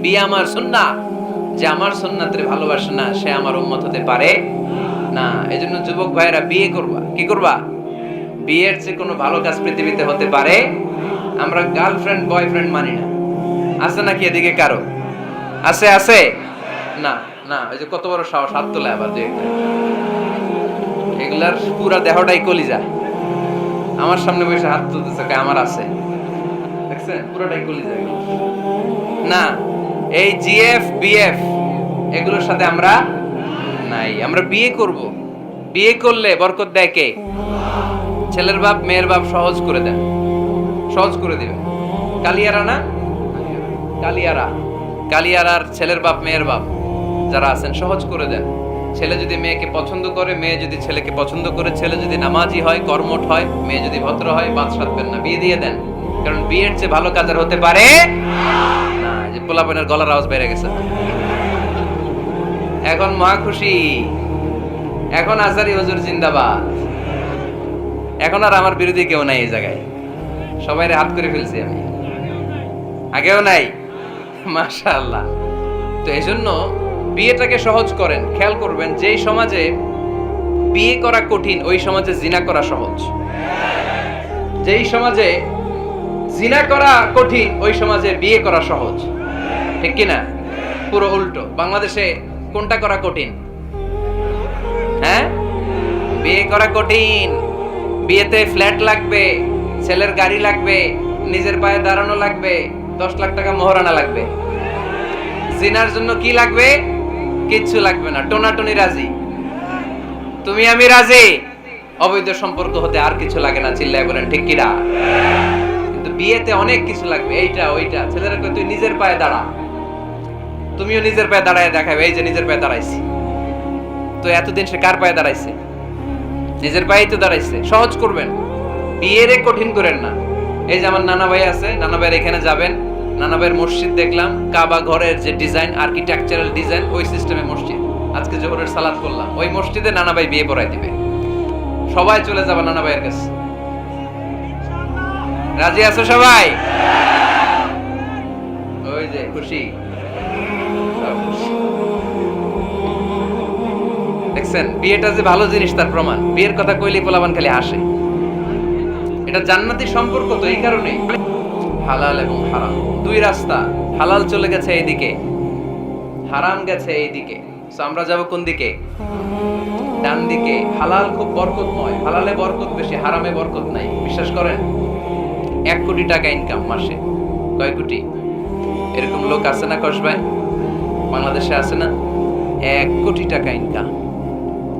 বিয়ে আমার সুন্নাহ, যে আমার সুন্নাতের ভালোবাসে না সে আমার উম্মত হতে পারে না। এজন্য যুবক ভাইরা বিয়ে করবা। কি করবা? বিয়ের চেয়ে কোনো ভালো কাজ পৃথিবীতে হতে পারে। আমরা গার্লফ্রেন্ড বয়ফ্রেন্ড মানি না। আছে নাকি এদিকে কারো? আছে আছে না না, ওই যে কত বড় সাহস, হাত তোলে আবার যে এগুলার পুরা দেহটাই কলিজা। আমার সামনে বসে হাত তুলতেছে, আমার আছে, দেখছেন পুরোটাই কলিজা। না, এই জিএফ বিএফ এগুলোর সাথে আমরা নাই। আমরা বিয়ে করব। বিয়ে করলে বরকত দেয় কে? ছেলের বাপ মেয়ের বাপ সহজ করে দেন, সহজ করে দিবে। কালিয়ারা না, কালিয়ারা, কালিয়ারার ছেলের বাপ মেয়ের বাপ যারা আছেন সহজ করে দেন। ছেলে যদি মেয়েকে পছন্দ করে, মেয়ে যদি ছেলেকে পছন্দ করে, ছেলে যদি নামাজি হয়, কর্মঠ হয়, মেয়ে যদি ভদ্র হয়, বাদ সাধবেন না, বিয়ে দিয়ে দেন। কারণ বিয়ের চেয়ে ভালো কাজ আর হতে পারে না। যে পোলাপনের গলার আওয়াজ বেড়ে গেছে, এখন মহা খুশি। এখন আজারি হুজুর জিন্দাবাদ। এখন আর আমার বিরোধী কেউ নাই এই জায়গায়, সবাই হাত করে ফেলছি আমি, আগেও নাই। মাশাআল্লাহ। তো এই জন্য বিয়েটাকে সহজ করেন। খেয়াল করবেন, যেই সমাজে বিয়ে করা কঠিন ওই সমাজে জিনা করা সহজ। যেই সমাজে জিনা করা কঠিন ওই সমাজে বিয়ে করা সহজ। ঠিক কিনা? পুরো উল্টো। বাংলাদেশে কোনটা করা কঠিন? হ্যাঁ, বিয়ে করা কঠিন। বিয়েতে ফ্ল্যাট লাগবে, ছেলের গাড়ি লাগবে, নিজের পায়ে দাঁড়ানো লাগবে, 10 লাখ টাকা মোহরানা লাগবে। জিনার জন্য কি লাগবে? কিচ্ছু লাগবে না, টোনাটুনি রাজি, তুমি আমি রাজি। অবৈধ সম্পর্ক হতে আর কিছু লাগে না, চিল্লায় বলেন ঠিক কিনা? কিন্তু বিয়েতে অনেক কিছু লাগবে, এইটা ওইটা। ছেলেরা কই তুই নিজের পায়ে দাঁড়া, তুমিও নিজের পায়ে দাঁড়ায় দেখাবে, এই যে নিজের পায়ে দাঁড়াইছি। তো এতদিন সে কার পায়ে দাঁড়াইছে? নিজের পায়েই তো দাঁড়াইছে। সহজ করবেন, বিয়েরে কঠিন করেন না। এই যে আমার নানা ভাই আছে, নানা ভাইয়ের এখানে যাবেন, নানা ভাইয়ের মসজিদ দেখলাম, কাবা ঘরের যে ডিজাইন, আর্কিটেকচারাল ডিজাইন, ওই সিস্টেমে মসজিদ। আজকে জোহরের সালাত করলাম, ওই মসজিদে নানা ভাই বিয়ে পড়াই দিবে। সবাই চলে যাবে নানা ভাইয়ের কাছে। রাজি আছো সবাই? ওই যে খুশি, দেখছেন বিয়েটা যে ভালো জিনিস তার প্রমাণ। বিয়ের কথা কইলেই পোলাপান খালি হাসে। এটা জান্নাতি সম্পর্ক। তো এই কারণে হালাল এবং হারাম দুই রাস্তা। হালাল চলে গেছে এইদিকে, হারাম গেছে এইদিকে। সো আমরা যাব কোন দিকে? ডান দিকে। হালাল খুব বরকতময়, হালালে বরকত বেশি, হারামে বরকত নাই। বিশ্বাস করেন? 1 কোটি টাকা ইনকাম মাসে। কয় কোটি? এরকম লোক আছে না কসবাই? বাংলাদেশে আছে না? 1 কোটি টাকা ইনকাম,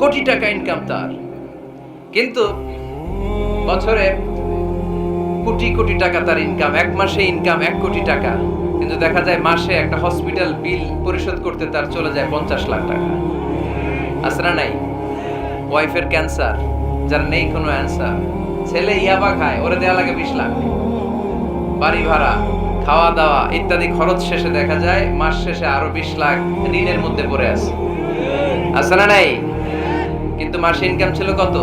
কোটি টাকা ইনকাম তার। কিন্তু বছরে কোটি কোটি টাকা তার ইনকাম, 1 মাসে ইনকাম 1 কোটি টাকা। কিন্তু দেখা যায় মাসে একটা হসপিটাল বিল পরিশোধ করতে তার চলে যায় 50 লাখ টাকা। আছে না নাই? ওয়াইফের ক্যান্সার, যার নেই কোনো অ্যান্সার। ছেলে ইয়াবা খায়, ওরে দেয়া লাগে 20 লাখ। বাড়ি ভাড়া, খাওয়া দাওয়া ইত্যাদি খরচ শেষে দেখা যায় মাস শেষে আরো 20 লাখ ঋণের মধ্যে পড়ে আছে। আছে না নাই? কিন্তু মাসে ইনকাম ছিল কত?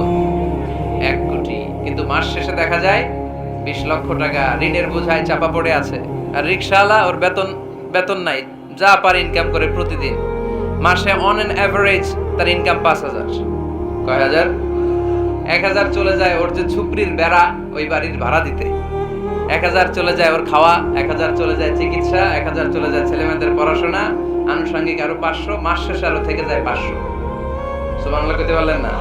1 কোটি। কিন্তু মাস শেষে দেখা যায় 20 লক্ষ টাকা ঋণের বোঝায় চাপা পড়ে আছে। আর রিকশাওয়ালা, ওর বেতন নাই, যা পারে ইনকাম করে প্রতিদিন। মাসে অন অ্যান এভারেজ তার ইনকাম 5,000। কয় হাজার? 1,000 চলে যায় ওর যে ঝুপড়ির বেড়া, ওই বাড়ির ভাড়া দিতে। 1,000 চলে যায় ওর খাওয়া, 1,000 চলে যায় চিকিৎসা, 1,000 চলে যায় ছেলেমেয়েদের পড়াশোনা, আনুষঙ্গিক আরো 500, মাস শেষে আরো থেকে যায় 500। সুবহানাল্লাহ কইতে পারলেন না?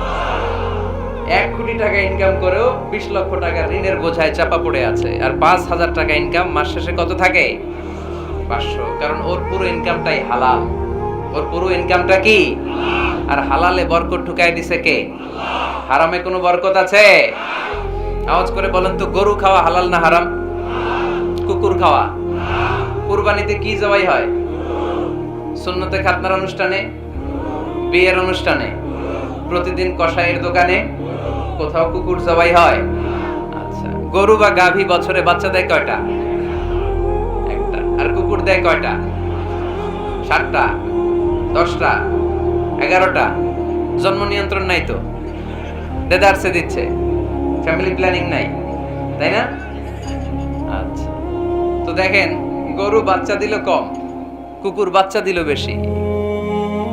1 কোটি টাকা ইনকাম করেও 20 লক্ষ টাকা ঋণের বোঝায় চাপা পড়ে আছে। আর 5,000 টাকা ইনকাম, মাস শেষে কত থাকে? 500। কারণ ওর পুরো ইনকামটাই হালাল। ওর পুরো ইনকামটা কি? আর হালালে বরকত ঢুকাই দিছে কে? হারামে কোনো বরকত আছে? আওয়াজ করে বলেন তো, গরু খাওয়া হালাল না হারাম? কুকুর খাওয়া? কুরবানিতে কি জবাই হয়? সুন্নতে খাতনার অনুষ্ঠানে, বিয়ের অনুষ্ঠানে, প্রতিদিন কসাইয়ের দোকানে, কোথাও কুকুর জবাই হয়? আচ্ছা, গরু বা গাভী বছরে বাচ্চা দেয় কয়টা? একটা। আর কুকুর দেয় কয়টা? 7টা, 10টা, 11টা। জন্ম নিয়ন্ত্রণ নাই তো, দেদারসে দিচ্ছে, ফ্যামিলি প্ল্যানিং নাই, তাই না? আচ্ছা, তো দেখেন গরু বাচ্চা দিল কম, কুকুর বাচ্চা দিল বেশি,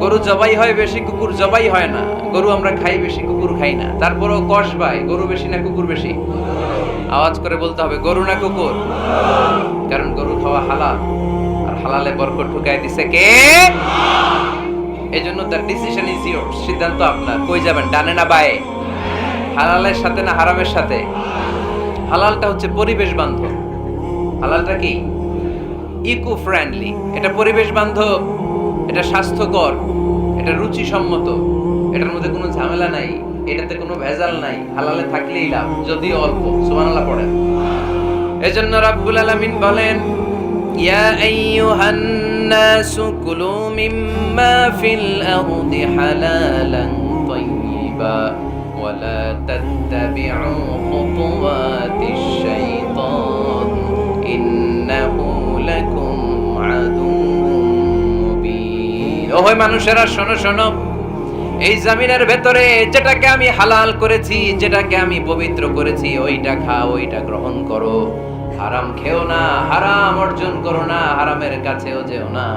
গরু জবাই হয় বেশি, কুকুর জবাই হয় না। গরু আমরা খাই বেশি, কুকুর খাই না। তারপরও কষ ভাই, গরু বেশি না কুকুর বেশি? আওয়াজ করে বলতে হবে গরু না কুকুর, কারণ গরু খাওয়া হালাল, আর হালালে বরকত ঢুকাই দিছে কে? এজন্য দ্য ডিসিশন ইজ ইয়োরস, সিদ্ধান্ত আপনার। কই যাবেন, ডানে না বায়ে? হালালের সাথে না হারামের সাথে? হালালটা হচ্ছে পরিবেশ বান্ধব। হালালটা কি? ইকো ফ্রেন্ডলি, এটা পরিবেশ বান্ধব, এটা স্বাস্থ্যকর, এটা রুচিসম্মত, এটার মধ্যে কোনো ঝামেলা নাই, এটাতে কোনো ভেজাল নাই। হালালে থাকলেই লাভ, যদিও অল্প। সুবহানাল্লাহ পড়েন। এজন্য রাব্বুল আলামিন বলেন, ইয়া আইয়ুহান নাসু কুলু মিম্মা ফিল আরদি হালালান তাইয়্যিবা ওয়া লা তাত্তাবিউ খুতুওয়াতিশ শাইতান ইন্নাহু লাকুম আদুউম মুবিন। ওহে মানুষেরা, শোনো শোনো, এই জমিনের ভেতরে যেটাকে আমি হালাল করেছি, যেটাকে আমি পবিত্র করেছি, ওইটা খাও, ওইটা গ্রহণ করো। হারাম খেও না, হারাম অর্জন করো না, হারামের কাছেও যেও না।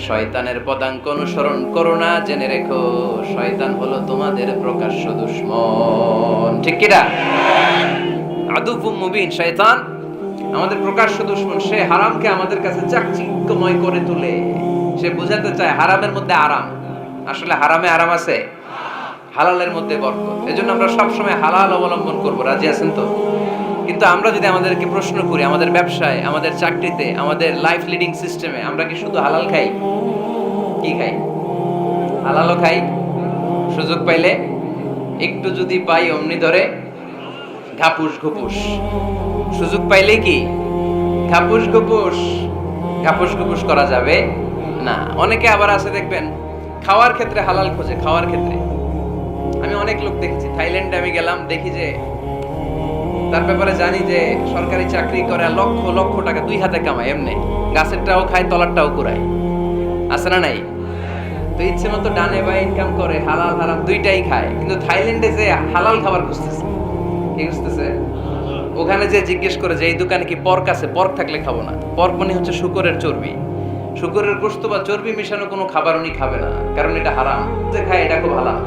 শয়তানের পদাঙ্ক অনুসরণ করো না। জেনে রেখো, শয়তান হলো তোমাদের প্রকাশ্য দুশমন। ঠিক কি না? আদুউম মুবিন, শয়তান আমাদের প্রকাশ্য দুশমন। সে হারামকে আমাদের কাছে চাকচিক্যময় করে তোলে। সে বোঝাতে চায় হারামের মধ্যে আরাম, আসলে হারামে আরাম আছে, হালালের মধ্যে বরকত। এজন্য আমরা সবসময় হালাল অবলম্বন করব। রাজি আছেন তো? কিন্তু আমরা যদি আমাদেরকে প্রশ্ন করি, আমাদের ব্যবসায়, আমাদের চাকরিতে, আমাদের লাইফ লিডিং সিস্টেমে আমরা কি শুধু হালাল খাই? কি খাই? হালালও খাই, সুযোগ পাইলে একটু যদি পাই অমনি ধরে ঘাপুস ঘুপুস। সুযোগ পাইলে কি ঘাপুস ঘুপুস? ঘাপুস ঘুপুস করা যাবে না। অনেকে আবার আছে দেখবেন, খাওয়ার ক্ষেত্রে হালাল খোঁজে। খাওয়ার ক্ষেত্রে আমি অনেক লোক দেখেছি। থাইল্যান্ডে আমি গেলাম, দেখি যে তার ব্যাপারে জানি যে সরকারি চাকরি করে, লক্ষ লক্ষ টাকা দুই হাতে কামায়, এমনি গাছেরটাও খায়, তলারটাও কুড়ায়। আছে না নাই? তো ইচ্ছে মতো ডানে বা ইনকাম করে, হালাল হারাম দুইটাই খায়। কিন্তু থাইল্যান্ডে যে হালাল খাবার খুঁজতেছে, কি খুঁজতেছে? ওখানে যে জিজ্ঞেস করে যে এই দোকানে কি পর্ক আছে? পর্ক থাকলে খাবো না। পর্ক মানে হচ্ছে শুকরের চর্বি। শুকরের গোশত বা চর্বি মিশানো কোনো খাবার উনি খাবে না, কারণ এটা হারাম। যে খায় এটা খুব হালাল।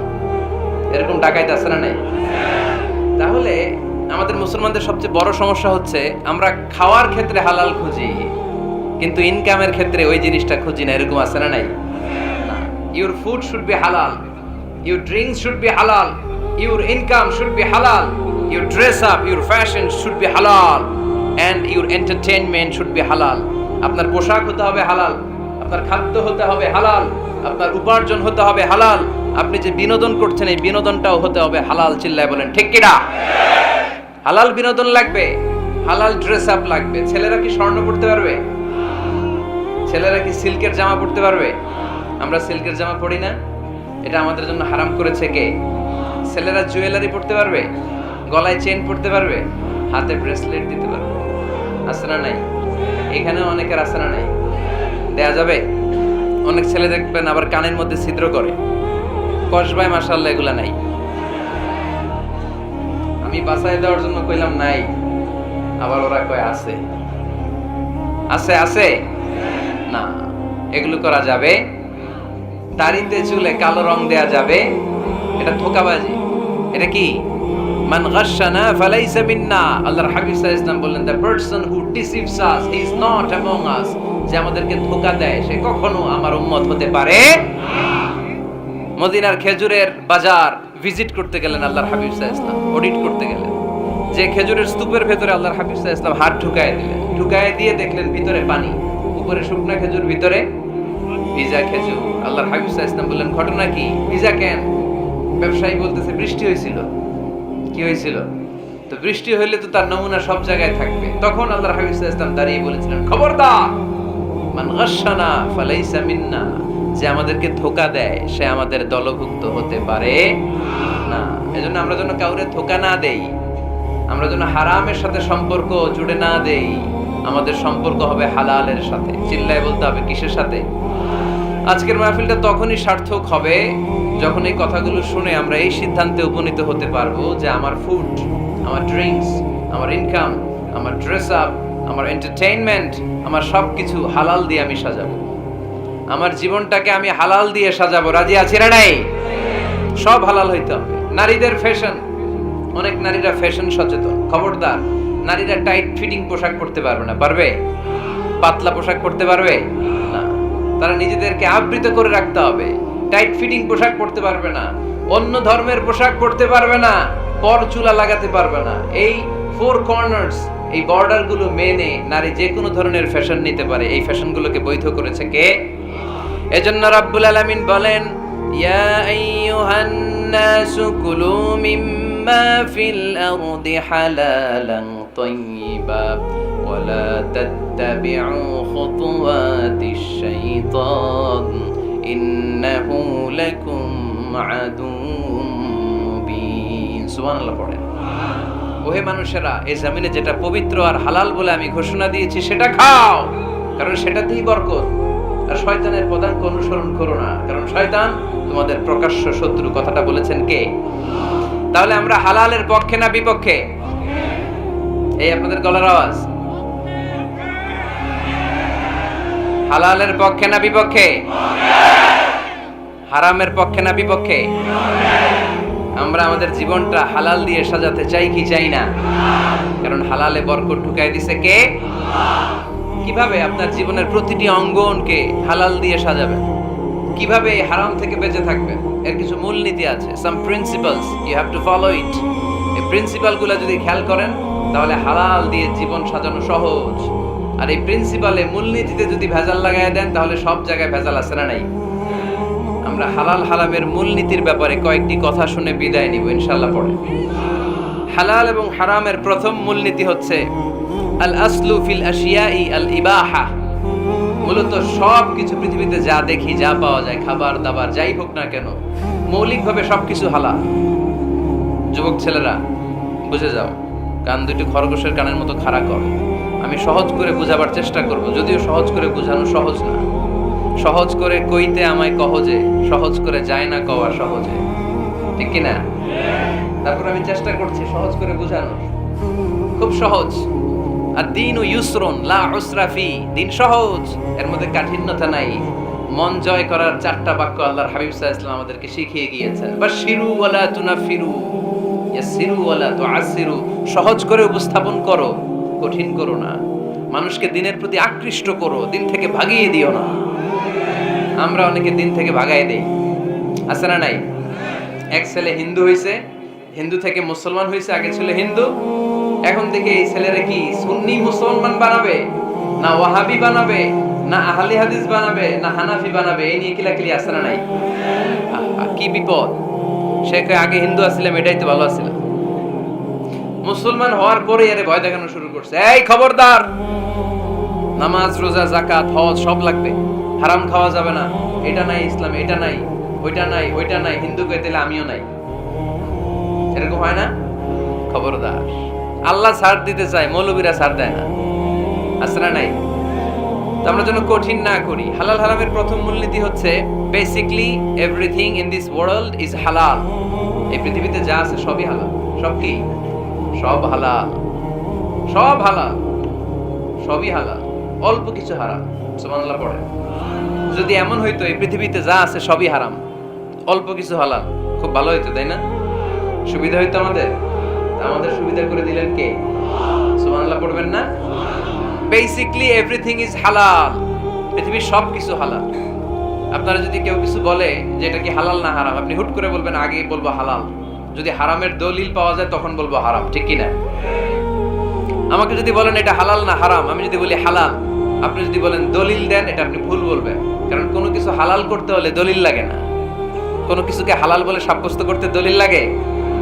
এরকম ডাকাইতে আছে না নাই? তাহলে আমাদের মুসলমানদের সবচেয়ে বড় সমস্যা হচ্ছে আমরা খাওয়ার ক্ষেত্রে হালাল খুঁজি, কিন্তু ইনকামের ক্ষেত্রে ওই জিনিসটা খুঁজি না। এরকম আছে না নাই? Your food should be halal, your drinks should be halal, your income should be halal, your dress up, your fashion should be halal, and your entertainment should be halal. আপনার পোশাক হতে হবে হালাল, আপনার খাদ্য হতে হবে হালাল, আপনার উপার্জন হতে হবে হালাল, আপনি যে বিনোদন করছেন এই বিনোদনটাও হতে হবে হালাল। চিল্লায় বলেন ঠিক কিনা? হালাল বিনোদন লাগবে, হালাল ড্রেস আপ লাগবে। ছেলেরা কি স্বর্ণ পড়তে পারবে? ছেলেরা কি সিল্কের জামা পড়তে পারবে? আমরা সিল্কের জামা পরি না, এটা আমাদের জন্য হারাম করেছে কে? ছেলেরা জুয়েলারি পড়তে পারবে? গলায় চেন পড়তে পারবে? হাতে ব্রেসলেট দিতে পারবে? আছে না নাই? এখানে অনেকের আছে না নাই? দেয়া যাবে? অনেক ছেলে দেখবেন আবার কানের মধ্যে ছিদ্র করে। কসবাই মাশাআল্লাহ এগুলা নাই। আমি বাসায় দেওয়ার জন্য কইলাম নাই, আবার ওরা কয় আছে। আছে আছে না, এগুলো করা যাবে? দাড়িতে চুলে কালো রং দেয়া যাবে? এটা ধোঁকাবাজি। এটা কি? মান গাশশানা ফালাইসা মিন্না। আল্লাহর হাবিব সাল্লাল্লাহু আলাইহি ওয়াসাল্লাম বললেন, the person who deceives us he is not among us। যে আমাদেরকে ধোঁকা দেয় সে কখনো আমার উম্মত হতে পারে না। মদিনার খেজুরের বাজার ভিজিট করতে গেলেন আল্লাহর হাবিব সাল্লাল্লাহু আলাইহি ওয়াসাল্লাম, অডিট করতে গেলেন। যে খেজুরের স্তূপের ভেতরে আল্লাহর হাবিব সাল্লাল্লাহু আলাইহি ওয়াসাল্লাম হাত ঢুকায় দিলেন। ঢুকায় দিয়ে দেখলেন ভিতরে পানি, উপরে শুকনা খেজুর, ভিতরে ভিজা খেজুর। আল্লাহর হাবিব সাল্লাল্লাহু আলাইহি ওয়াসাল্লাম বললেন, ঘটনা কি? ভিজা কেন? ব্যবসায়ী বলতেছে বৃষ্টি হয়েছিল। কি হয়েছিল? তো বৃষ্টি হইলে তো তার নমুনা সব জায়গায় থাকবে। তখন আল্লাহর হাবিব সাল্লাল্লাহু আলাইহি ওয়াসাল্লাম দাঁড়িয়ে বলেছিলেন, খবরদার, মান গাশশানা ফালাইসা মিন্না। যে আমাদেরকে ধোঁকা দেয় সে আমাদের দলভুক্ত হতে পারে না। এজন্য আমরা যেন কাউরে ধোঁকা না দেই, আমরা যেন হারামের সাথে সম্পর্ক জুড়ে না দেই। আমাদের সম্পর্ক হবে হালালের সাথে। চিল্লায় বলতে হবে কিসের সাথে? আজকের মাহফিলটা তখনই সার্থক হবে যখন এই কথাগুলো শুনে আমরা এই সিদ্ধান্তে উপনীত হতে পারবো যে আমার ফুড, আমার ড্রিঙ্কস, আমার ইনকাম, আমার ড্রেস আপ, আমার এন্টারটেইনমেন্ট, আমার সবকিছু হালাল দিয়ে আমি সাজাবো। আমার জীবনটাকে আমি হালাল দিয়ে সাজাবো, রাজি আছি না নাই? সব হালাল হইতে হবে। নারীদের ফ্যাশন, অনেক নারীরা ফ্যাশন সচেতন, খবরদার নারীরা টাইট ফিটিং পোশাক পরতে পারবে না। পারবে? পাতলা পোশাক পরতে পারবে না। তারা নিজেদেরকে আবৃত করে রাখতে হবে। টাইট ফিটিং পোশাক পরতে পারবে না, অন্য ধর্মের পোশাক পরতে পারবে না, পর চুলা লাগাতে পারবে না। এই ফোর কর্নার্স, এই বর্ডার গুলো মেনে নারী যে কোনো ধরনের ফ্যাশন নিতে পারে। এই ফ্যাশনগুলোকে বৈধ করেছে কে? এজন্য রাব্বুল আলামিন বলেন, ইয়া আইয়ুহান নাসু কুলু মিম্মা ফিল আরদি হালালান তাইয়্যিবা ওয়া লা তাত্তাবিউ খুতুওয়াতিশ শাইতান ইন্নাহু লাকুম আদুউম মুবিন। সুবহানাল্লাহ পড়েন। ওহে মানুষেরা, এই জমিনে যেটা পবিত্র আর হালাল বলে আমি ঘোষণা দিয়েছি সেটা খাও, কারণ সেটাতেই বরকত। আর শয়তানের পদাঙ্ক অনুসরণ করো না, কারণ শয়তান তোমাদের প্রকাশ্য শত্রু। কথাটা বলেছেন কে? তাহলে আমরা হালালের পক্ষে না বিপক্ষে? এই আপনাদের গলার আওয়াজ। হালালের পক্ষে না বিপক্ষে? হারামের পক্ষে না বিপক্ষে? আমরা আমাদের জীবনটা হালাল দিয়ে সাজাতে চাই কি চাই না? কারণ হালালে বরকত ঢুকাই দিছে কে? কিভাবে আপনার জীবনের প্রতিটি অঙ্গনকে হালাল দিয়ে সাজাবেন? কিভাবে এই হারাম থেকে বেঁচে থাকবেন? এর কিছু মূলনীতি আছে, some principles, you have to follow it. এই প্রিন্সিপালগুলো যদি খেয়াল করেন তাহলে হালাল দিয়ে জীবন সাজানো সহজ। আর এই প্রিন্সিপালে, মূলনীতিতে যদি ভেজাল লাগায় দেন তাহলে সব জায়গায় ভেজাল আছে না নাই? আমরা হালাল হারামের মূলনীতির ব্যাপারে কয়েকটি কথা শুনে বিদায় নিব ইনশাআল্লাহ। পড়ে হালাল এবং হারামের প্রথম মূলনীতি হচ্ছে আল আসলু ফিল আশিয়াই আল ইবাহা। মূলত সব কিছু পৃথিবীতে যা দেখি, যা পাওয়া যায়, খাবার দাবার যাই হোক না কেন, মৌলিকভাবে সবকিছু হালাল। যুবক ছেলেরা বুঝে যাও, কান দুটো খরগোশের কানের মতো খাড়া কর। আমি সহজ করে বুঝাবার চেষ্টা করব, যদিও সহজ করে বুঝানো সহজ না। সহজ করে কইতে আমায় কহজে, সহজ করে যায় না কওয়া সহজে, ঠিক কি না? তারপর আমি চেষ্টা করছি সহজ করে বুঝানোর, খুব সহজ। আর দিন ও ইউসরুন লা উসরা ফি, দিন সহজ, এর মধ্যে কাঠিন্যতা নাই। মন জয় করার 4টা বাক্য আল্লাহর হাবিব সাল্লাল্লাহু আলাইহি ওয়াসাল্লাম আমাদেরকে শিখিয়ে গিয়েছেন। বাশিরু ওয়ালা তুনাফিরু, ইয়াসিরু ওয়ালা তুআসিরু। সহজ করে উপস্থাপন করো, কঠিন করো না। মানুষকে দিনের প্রতি আকৃষ্ট করো, দিন থেকে ভাগিয়ে দিও না। আমরা অনেকে দিন থেকে ভাগাই দেই, আছে না নাই? এক ছেলে হিন্দু হইছে, হিন্দু থেকে মুসলমান হইছে, আগে ছিল হিন্দু, এখন থেকে এই ছেলেরা কি সুন্নি মুসলমান বানাবে, না ওয়াহাবি বানাবে, না আহলে হাদিস বানাবে, না হানাফি বানাবে, এই নিয়ে কিলাকিলি, আছে না নাই? কি বিপদ! সে আগে হিন্দু আসছিলাম, এটাই তো ভালো আসছিলাম। মুসলমান হওয়ার পরে এর ভয় দেখানো শুরু করছে, এই খবরদার, নামাজ রোজা যাকাত হজ সব লাগবে, হারাম খাওয়া যাবে না, এটা নাই ইসলাম, এটা নাই, ওইটা নাই, ওইটা নাই, হিন্দু কে দিলে আমিও নাই। এরকম হয় না? খবরদার, আল্লাহ ছাড় দিতে চায়, মৌলবীরা ছাড় দেয় না, আছে না নাই? তো আমরা যেন কঠিন না করি। হালাল হারামের প্রথম মূলনীতি হচ্ছে basically everything in this world is হালাল। এই পৃথিবীতে যা আছে সবই হালাল। সব কি? সব হালাল, সব হালাল, সবই হালাল, অল্প কিছু হারাম। সুবহানাল্লাহ পড়ে। যদি এমন হইতো এই পৃথিবীতে যা আছে সবই হারাম, অল্প কিছু হালাল, খুব ভালো হইতো, তাই না? সুবিধা হইতো আমাদের। আমাদের সুবিধা করে দিলেন কে? সুবহানাল্লাহ পড়বেন না? বেসিকলি এভরিথিং ইজ হালাল, পৃথিবীর সব কিছু হালাল। আপনারা যদি কেউ কিছু বলে যে এটা কি হালাল না হারাম, আপনি হুট করে বলবেন আগে বলবো হালাল। যদি হারামের দলিল পাওয়া যায় তখন বলবো হারাম, ঠিক কি না? আমাকে যদি বলেন এটা হালাল না হারাম, আমি যদি বলি হালাল, আপনি যদি বলেন দলিল দেন, এটা আপনি ভুল বলবেন। কারণ কোনো কিছু হালাল করতে হলে দলিল লাগে না। কোনো কিছুকে হালাল বলে সাব্যস্ত করতে দলিল লাগে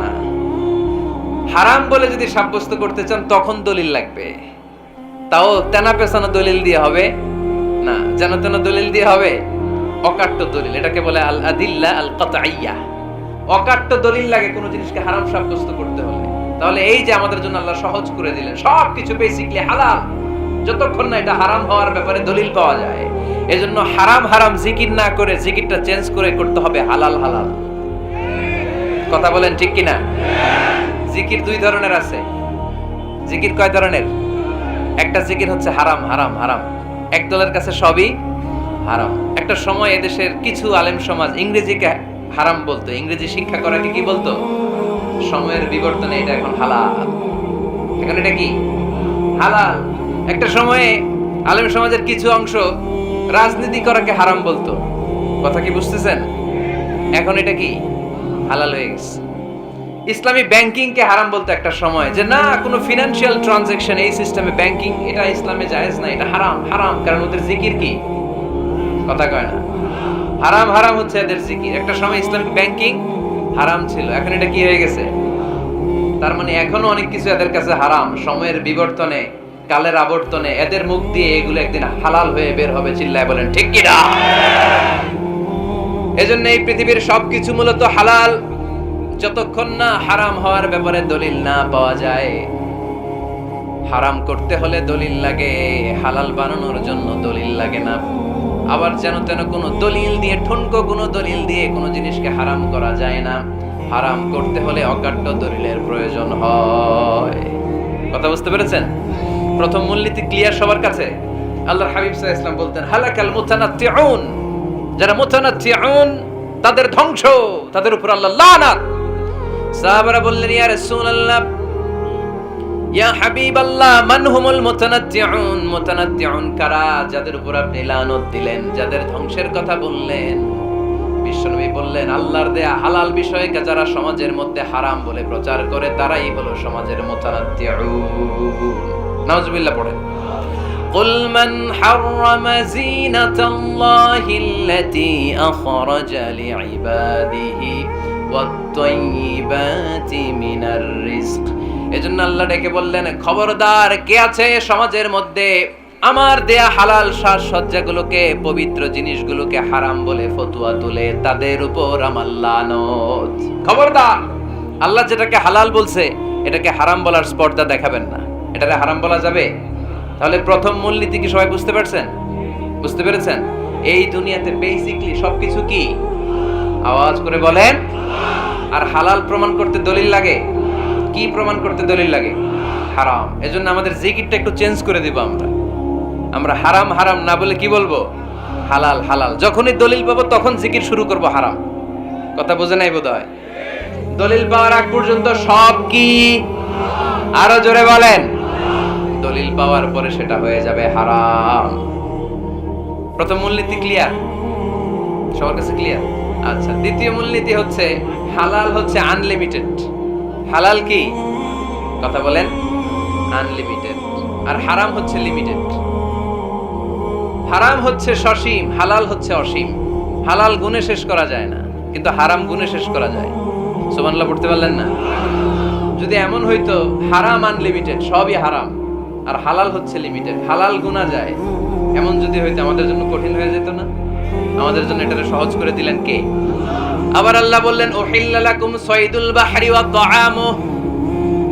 না। হারাম বলে যদি সাব্যস্ত করতে চান তখন দলিল লাগবে, তাও তেনা পেছানো দলিল দিয়ে হবে না, যেন তেন দলিল দিয়ে হবে, অকাট্য দলিল। এটাকে বলে আল আদিল্লা আল কাতঈয়া। অকাট্য দলিল লাগে কোনো জিনিসকে হারাম সাব্যস্ত করতে হলে। তাহলে এই যে আমাদের জন্য আল্লাহ সহজ করে দিলেন, সবকিছু বেসিকলি হালাল, যতক্ষণ না এটা হারাম হওয়ার ব্যাপারে দলিল পাওয়া যায়। এজন্য হারাম হারাম জিকির না করে জিকিরটা চেঞ্জ করে করতে হবে হালাল হালাল। কথা বলেন ঠিক কিনা? জিকির 2 ধরনের আছে। জিকির কয় ধরনের? একটা জিকির হচ্ছে হারাম হারাম হারাম, এক দলের কাছে সবই হারাম। একটা সময় এদেশের কিছু আলেম সমাজ ইংরেজিকে হারাম বলতো, ইংরেজি শিক্ষা করাকে কি বলতো? সময়ের বিবর্তনে এটা এখন হালাল। এখন এটা কি হালাল। একটা সময়ে আলেম সমাজের কিছু অংশ রাজনীতি করাকে হারাম বলতো। কথা কি বুঝতেছেন? এখন এটা কি হালাল হয়ে গেছে। ইসলামী ব্যাংকিং কে হারাম বলতো একটা সময়, যে না কোনো ফিনান্সিয়াল ট্রানজাকশন এই সিস্টেমে ব্যাংকিং এটা ইসলামে জায়েজ না, এটা হারাম। হারাম কারণ ওদের জিকির কি? কথা কয় না। হারাম হারাম হচ্ছে এদের জিকির। একটা সময় ইসলামিক ব্যাংকিং হারাম ছিল, এখন এটা কি হয়ে গেছে? তার মানে এখনো অনেক কিছু এদের কাছে হারাম। সময়ের বিবর্তনে, কালের আবর্তনে এদের মুখ দিয়ে এগুলো একদিন হালাল হয়ে বের হবে। চিল্লায় বলেন ঠিক কি না? এজন্য এই পৃথিবীর সবকিছু মূলত হালাল, যতক্ষণ না হারাম হওয়ার ব্যাপারে দলিল না পাওয়া যায়। হারাম করতে হলে দলিল লাগে, হালাল বানানোর জন্য দলিল লাগে না। আবার যেন তেন কোনো দলিল দিয়ে, ঠুনকো কোনো দলিল দিয়ে কোনো জিনিসকে হারাম করা যায় না। হারাম করতে হলে অকাট্য দলিলের প্রয়োজন হয়। কথা বুঝতে পেরেছেন? প্রথম মূলনীতি ক্লিয়ার সবার কাছে? আল্লাহর হাবিব সাল্লাল্লাহু আলাইহি ওয়াসাল্লাম বলতেন, হালাকাল মুতানাত্তিউন, যারা মুতানাত্তিউন তাদের ধ্বংস, তাদের উপর আল্লাহ লানাত। সাহাবারা বললেন, ইয়া রাসূলুল্লাহ, ইয়া হাবিবাল্লাহ, মান হুমুল মুতানাত্তিউন? মুতানাত্তিউন কারা, যাদের উপর আপনি লানত দিলেন, যাদের ধ্বংসের কথা বললেন? বিশ্বনবী বললেন, আল্লাহর দেয়া হালাল বিষয়কে যারা সমাজের মধ্যে হারাম বলে প্রচার করে তারাই হলো সমাজের মুতানাত্তিউন। নাউজুবিল্লাহ পড়েন। قل من حرم زينة الله التي أخرج لعباده والطيبات من الرزق। এজন্য আল্লাহ ডেকে বললেন, খবরদার, কে আছে সমাজের মধ্যে আমার দেয়া হালাল সাজসজ্জাগুলোকে, পবিত্র জিনিসগুলোকে হারাম বলে ফতোয়া তুলে, তাদের উপর আমার লানত। খবরদার, আল্লাহ যেটাকে হালাল বলছে এটাকে হারাম বলার স্পর্ধা দেখাবেন না। এটাকে হারাম বলা যাবে? তাহলে প্রথম মূলনীতি কি সবাই বুঝতে পারছেন? বুঝতে পেরেছেন? এই দুনিয়াতে বেসিকলি সবকিছু কি? আওয়াজ করে বলেন। আর হালাল প্রমাণ করতে দলিল লাগে। কি প্রমাণ করতে দলিল লাগে? হারাম। এজন্য আমাদের জিকিরটা একটু চেঞ্জ করে দিব। আমরা হারাম হারাম না বলে কি বলবো? হালাল হালাল। যখনই দলিল পাবো তখন জিকির শুরু করব হারাম। কথা বোঝে নাই বোধহয়? দলিল পাওয়ার আগ পর্যন্ত সব কি? আরো জোরে বলেন। দলিল পাওয়ার পরে সেটা হয়ে যাবে হারাম। প্রথম মূলনীতি ক্লিয়ার? সবার কাছে ক্লিয়ার? আচ্ছা, দ্বিতীয় মূলনীতি হচ্ছে হালাল হচ্ছে আনলিমিটেড। হালাল কি? কথা বলেন। আনলিমিটেড। আর হারাম হচ্ছে লিমিটেড। হারাম হচ্ছে সসীম, হালাল হচ্ছে অসীম। হালাল গুণে শেষ করা যায় না, কিন্তু হারাম গুণে শেষ করা যায়। সুবহানাল্লাহ পড়তে পারলেন না? যদি এমন হইতো হারাম আনলিমিটেড, সবই হারাম, আর হালাল হচ্ছে লিমিটেড, হালাল গুণা যায়, এমন যদি হইতো আমাদের জন্য কঠিন হয়ে যেত না? আমাদের জন্য এটাকে সহজ করে দিলেন কে? আবার আল্লাহ বললেন, উহিল্লা লাকুম সাইদুল বাহরি ওয়া তাআমুহু,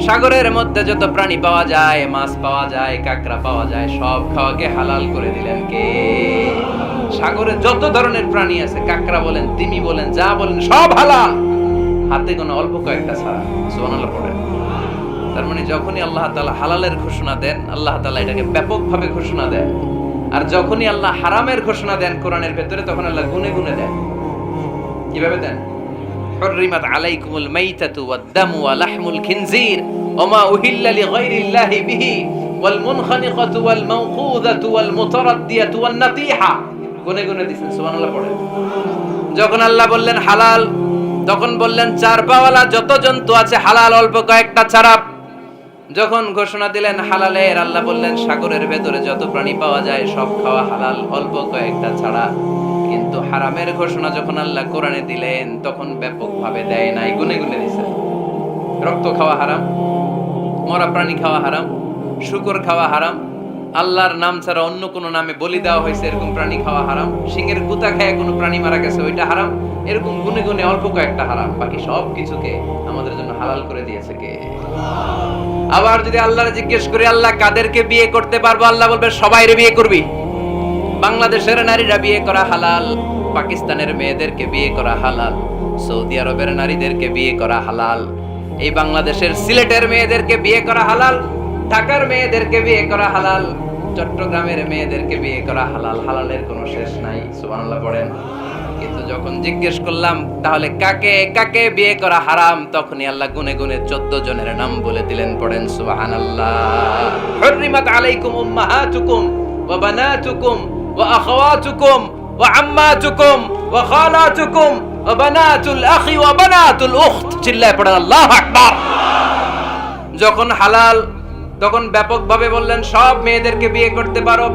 সাগরের মধ্যে যত প্রাণী পাওয়া যায়, মাছ পাওয়া যায়, কাঁকড়া পাওয়া যায়, সব খাওয়াকে হালাল করে দিলেন কে? সাগরে যত ধরনের প্রাণী আছে, কাঁকড়া বলেন, তিমি বলেন, যা বলেন, সব হালাল, হাতে গোনা অল্প কয়েকটা ছাড়া। সুবহানাল্লাহ পড়েন। তার মানে যখনই আল্লাহ তাআলা হালালের ঘোষণা দেন, আল্লাহ তাআলা এটাকে ব্যাপকভাবে ঘোষণা দেন। আর যখনই আল্লাহ হারামের ঘোষণা দেন কোরআনের ভেতরে, তখন আল্লাহ গুনে গুনে দেন। কিভাবে দেন? حرمت عليكم الميتة والدم ولحم الخنزير وما أهل لغير الله به والمنخنقة والموقوذة والمتردية والنطيحة। গুনে গুনে দিয়েছেন। সুবহানাল্লাহ পড়েন। যখন আল্লাহ বললেন হালাল, তখন বললেন চার পাওয়ালা যত জন্তু আছে হালাল, অল্প কয়েকটা ছাড়া। যখন ঘোষণা দিলেন হালালের, আল্লাহ বললেন সাগরের ভেতরে যত প্রাণী পাওয়া যায় সব খাওয়া হালাল, অল্প কয়েকটা ছাড়া। কিন্তু হারামের ঘোষণা যখন আল্লাহ কোরআনে দিলেন, তখন ব্যাপকভাবে দেয় নাই, গুনে গুনে দিয়েছেন। রক্ত খাওয়া হারাম, মরা প্রাণী খাওয়া হারাম, শূকর খাওয়া হারাম, আল্লাহর নাম ছাড়া অন্য কোনো নামে বলি দেওয়া হয়েছে এরকম প্রাণী খাওয়া হারাম, সিংহের গুতা খেয়ে কোনো প্রাণী মারা গেছে ওইটা হারাম। এরকম গুনে গুনে অল্প কয়েকটা হারাম, বাকি সব কিছুকে আমাদের জন্য হালাল করে দিয়েছে কে? আবার যদি আল্লাহর জিজ্ঞেস করি, আল্লাহ কাদেরকে বিয়ে করতে পারবো? আল্লাহ বলবে সবাইরে বিয়ে করবি। বাংলাদেশের নারীরা বিয়ে করা হালাল, পাকিস্তানের মেয়েদেরকে বিয়ে করা হালাল, সৌদি আরবের নারীদেরকে বিয়ে করা হালাল, এই বাংলাদেশের সিলেটের মেয়েদেরকে বিয়ে করা হালাল, ঢাকার মেয়েদেরকে বিয়ে করা হালাল, চট্টগ্রামের মেয়েদেরকে বিয়ে করা হালাল, হালালের কোনো শেষ নাই, সুবহানাল্লাহ পড়েন। কিন্তু যখন জিজ্ঞেস করলাম তাহলে কাকে কাকে বিয়ে করা হারাম, তখনই আল্লাহ গুনে গুনে 14 জনের নাম বলে দিলেন, পড়েন সুবহানাল্লাহ। হুররিমাত আলাইকুম উম্মাহাতুকুম ওয়া বানাতুকুম ওয়া আখাওয়াতুকুম ওয়া আম্মাতুকুম ওয়া খালাতুকুম ওয়া বানাতুল আখি ওয়া বানাতুল উখত। চিল্লায় পড়েন আল্লাহু আকবার। যখন হালাল তখন ব্যাপকভাবে বললেন সব মেয়েদেরকে বিয়ে করতে পারো।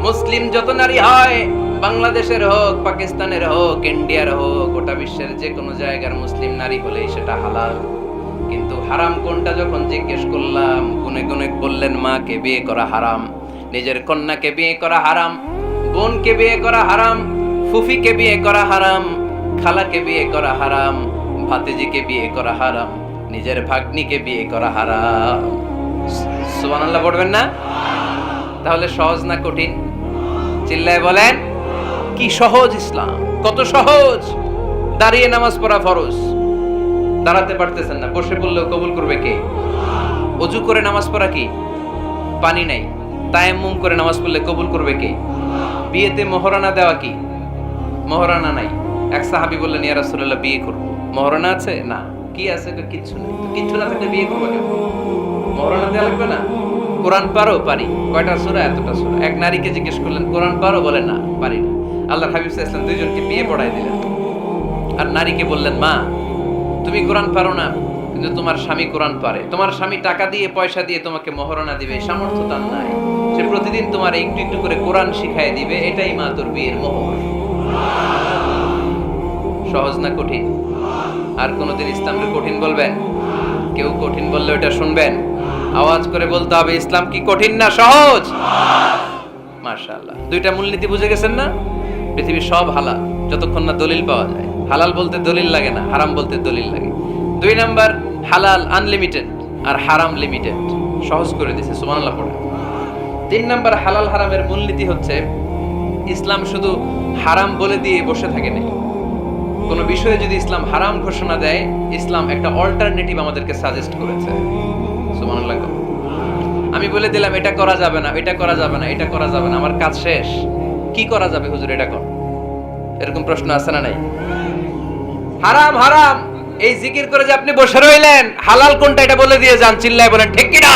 মুসলিম যত নারী হয়, বাংলাদেশের হোক, পাকিস্তানের হোক, ইন্ডিয়ার হোক, গোটা বিশ্বের যে কোনো জায়গার মুসলিম নারী হলেই সেটা হালাল। কিন্তু হারাম কোনটা যখন জিজ্ঞেস করলাম, গুনে গুনে বললেন মাকে বিয়ে করা হারাম, নিজের কন্যাকে বিয়ে করা হারাম, বোনকে বিয়ে করা হারাম, ফুফিকে বিয়ে করা হারাম, খালাকে বিয়ে করা হারাম, ভাতিজিকে বিয়ে করা হারাম, নিজের ভাগ্নিকে বিয়ে করা হারাম। সুবহানাল্লাহ পড়বেন না? তাহলে সহজ না কঠিন? চিল্লায় বলেন, কি সহজ ইসলাম, কত সহজ। দাঁড়িয়ে নামাজ পড়া ফরজ, দাঁড়াতে পারতেছেন না, বসে পড়লেও কবুল করবে কে? ওযু করে নামাজ পড়া কি? পানি নাই, তায়াম্মুম করে নামাজ পড়লে কবুল করবে কে? বিয়েতে মোহরানা দেওয়া কি? মোহরানা নাই। এক সাহাবী বললেন, ইয়া রাসূলুল্লাহ বিয়ে করব, মোহরানা আছে? না। কি আছে? কিচ্ছু নেই। কিচ্ছু না থাকলে বিয়ে করবে কেন? মোহরানা দেওয়া লাগবে না? কোরআন পারো? পারি। কয়টা সূরা? এতটা সূরা। এক নারীকে জিজ্ঞেস করলেন কোরআন পারো? বলে না, পারি না। আল্লাহর হাবিব সাল্লাল্লাহু আলাইহি ওয়াসাল্লাম দুইজনকে বিয়ে পড়ায় দিলেন। আর নারীকে বললেন, মা তুমি কোরআন পারো না, কিন্তু তোমার স্বামী কোরআন পারে। তোমার স্বামী টাকা দিয়ে পয়সা দিয়ে তোমাকে মোহরানা দিবে, সামর্থ্য তার নাই। সে প্রতিদিন তোমার একটু একটু করে কোরআন শিখায় দিবে, এটাই মা তোর বিয়ের মোহর। সহজ না কঠিন? আর কোনদিন ইসলামকে কঠিন বলবেন? কেউ কঠিন বললে ওটা শুনবেন? আওয়াজ করে বলতে হবে, ইসলাম কি কঠিন না সহজ? মাশাআল্লাহ। দুইটা মূলনীতি বুঝে গেছেন না? পৃথিবীর সব হালাল যতক্ষণ না দলিল পাওয়া যায়। হালাল বলতে দলিল লাগে না, হারাম বলতে দলিল লাগে। 2 নাম্বার, হালাল আনলিমিটেড আর হারাম লিমিটেড, সহজ করে দিয়েছে, সুবহানাল্লাহ পড়ে। 3 নাম্বার, হালাল হারামের মূলনীতি হচ্ছে ইসলাম শুধু হারাম বলে দিয়ে বসে থাকে না। কোন বিষয়ে যদি ইসলাম হারাম ঘোষণা দেয়, ইসলাম একটা অল্টারনেটিভ আমাদেরকে সাজেস্ট করেছে। সুবহানাল্লাহ। আমি বলে দিলাম এটা করা যাবে না, এটা করা যাবে না, এটা করা যাবে না, আমার কাজ শেষ, কি করা যাবে হুজুর এটা কর? এরকম প্রশ্ন আছে না নাই? হারাম হারাম এই জিকির করে যে আপনি বসে রইলেন, হালাল কোনটা এটা বলে দিয়ে যান, চিল্লায় বলেন ঠিক কি না?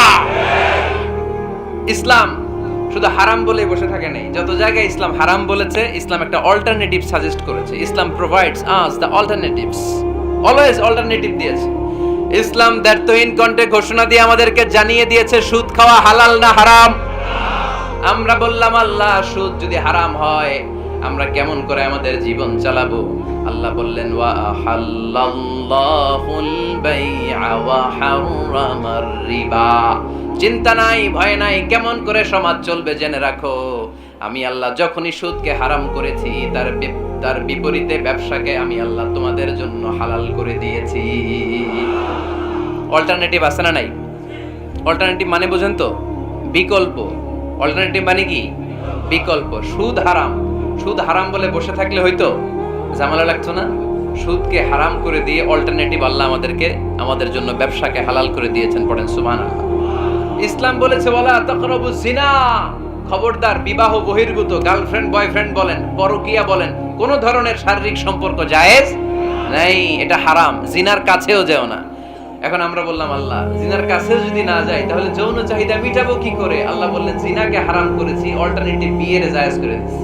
ইসলাম শুধু হারাম বলে বসে থাকে নাই। যত জায়গায় ইসলাম হারাম বলেছে, ইসলাম একটা অল্টারনেটিভ সাজেস্ট করেছে। Islam provides us the alternatives, always alternative দিয়েছে। ইসলাম দ্ব্যর্থহীন কণ্ঠে ঘোষণা দিয়ে আমাদেরকে জানিয়ে দিয়েছে সুদ খাওয়া হালাল না হারাম। আমরা বললাম, আল্লাহ সুদ যদি হারাম হয় আমরা কেমন করে আমাদের জীবন চালাবো? আল্লাহ বললেন, ওয়া আহাল্লাল্লাহুল বাই'a ওয়া হারামার রিবা। চিন্তা নাই, ভয় নাই, কেমন করে সমাজ চলবে জেনে রাখো। আমি আল্লাহ যখনই সুদকে হারাম করেছি, তার বিপরীতে ব্যবসাকে আমি আল্লাহ তোমাদের জন্য হালাল করে দিয়েছি। অল্টারনেটিভ আছে না নাই? অল্টারনেটিভ মানে বোঝেন তো? বিকল্প। অল্টারনেটিভ মানে কি? বিকল্প। সুদ হারাম, সুদ হারাম বলে বসে থাকলে হয়তো ঝামেলা লাগতো না। সুদকে হারাম করে দিয়ে অল্টারনেটিভ আল্লাহ আমাদের জন্য ব্যবসাকে হালাল করে দিয়েছেন, পড়েন সুবহানাল্লাহ। ইসলাম বলেছে, ওয়ালা তাকরাবুজ জিনা, খবরদার বিবাহ বহির্ভূত, গার্লফ্রেন্ড বয়ফ্রেন্ড বলেন, পরকিয়া বলেন, কোন ধরনের শারীরিক সম্পর্ক জায়েজ নাই, এটা হারাম। জিনার কাছেও যেও না। এখন আমরা বললাম, আল্লাহ জিনার কাছেও যদি না যাই তাহলে যৌন চাহিদা মিটাবো কি করে? আল্লাহ বললেন, জিনাকে হারাম করেছি, অল্টারনেটিভ বিয়ের জায়েজ করে দিয়েছি।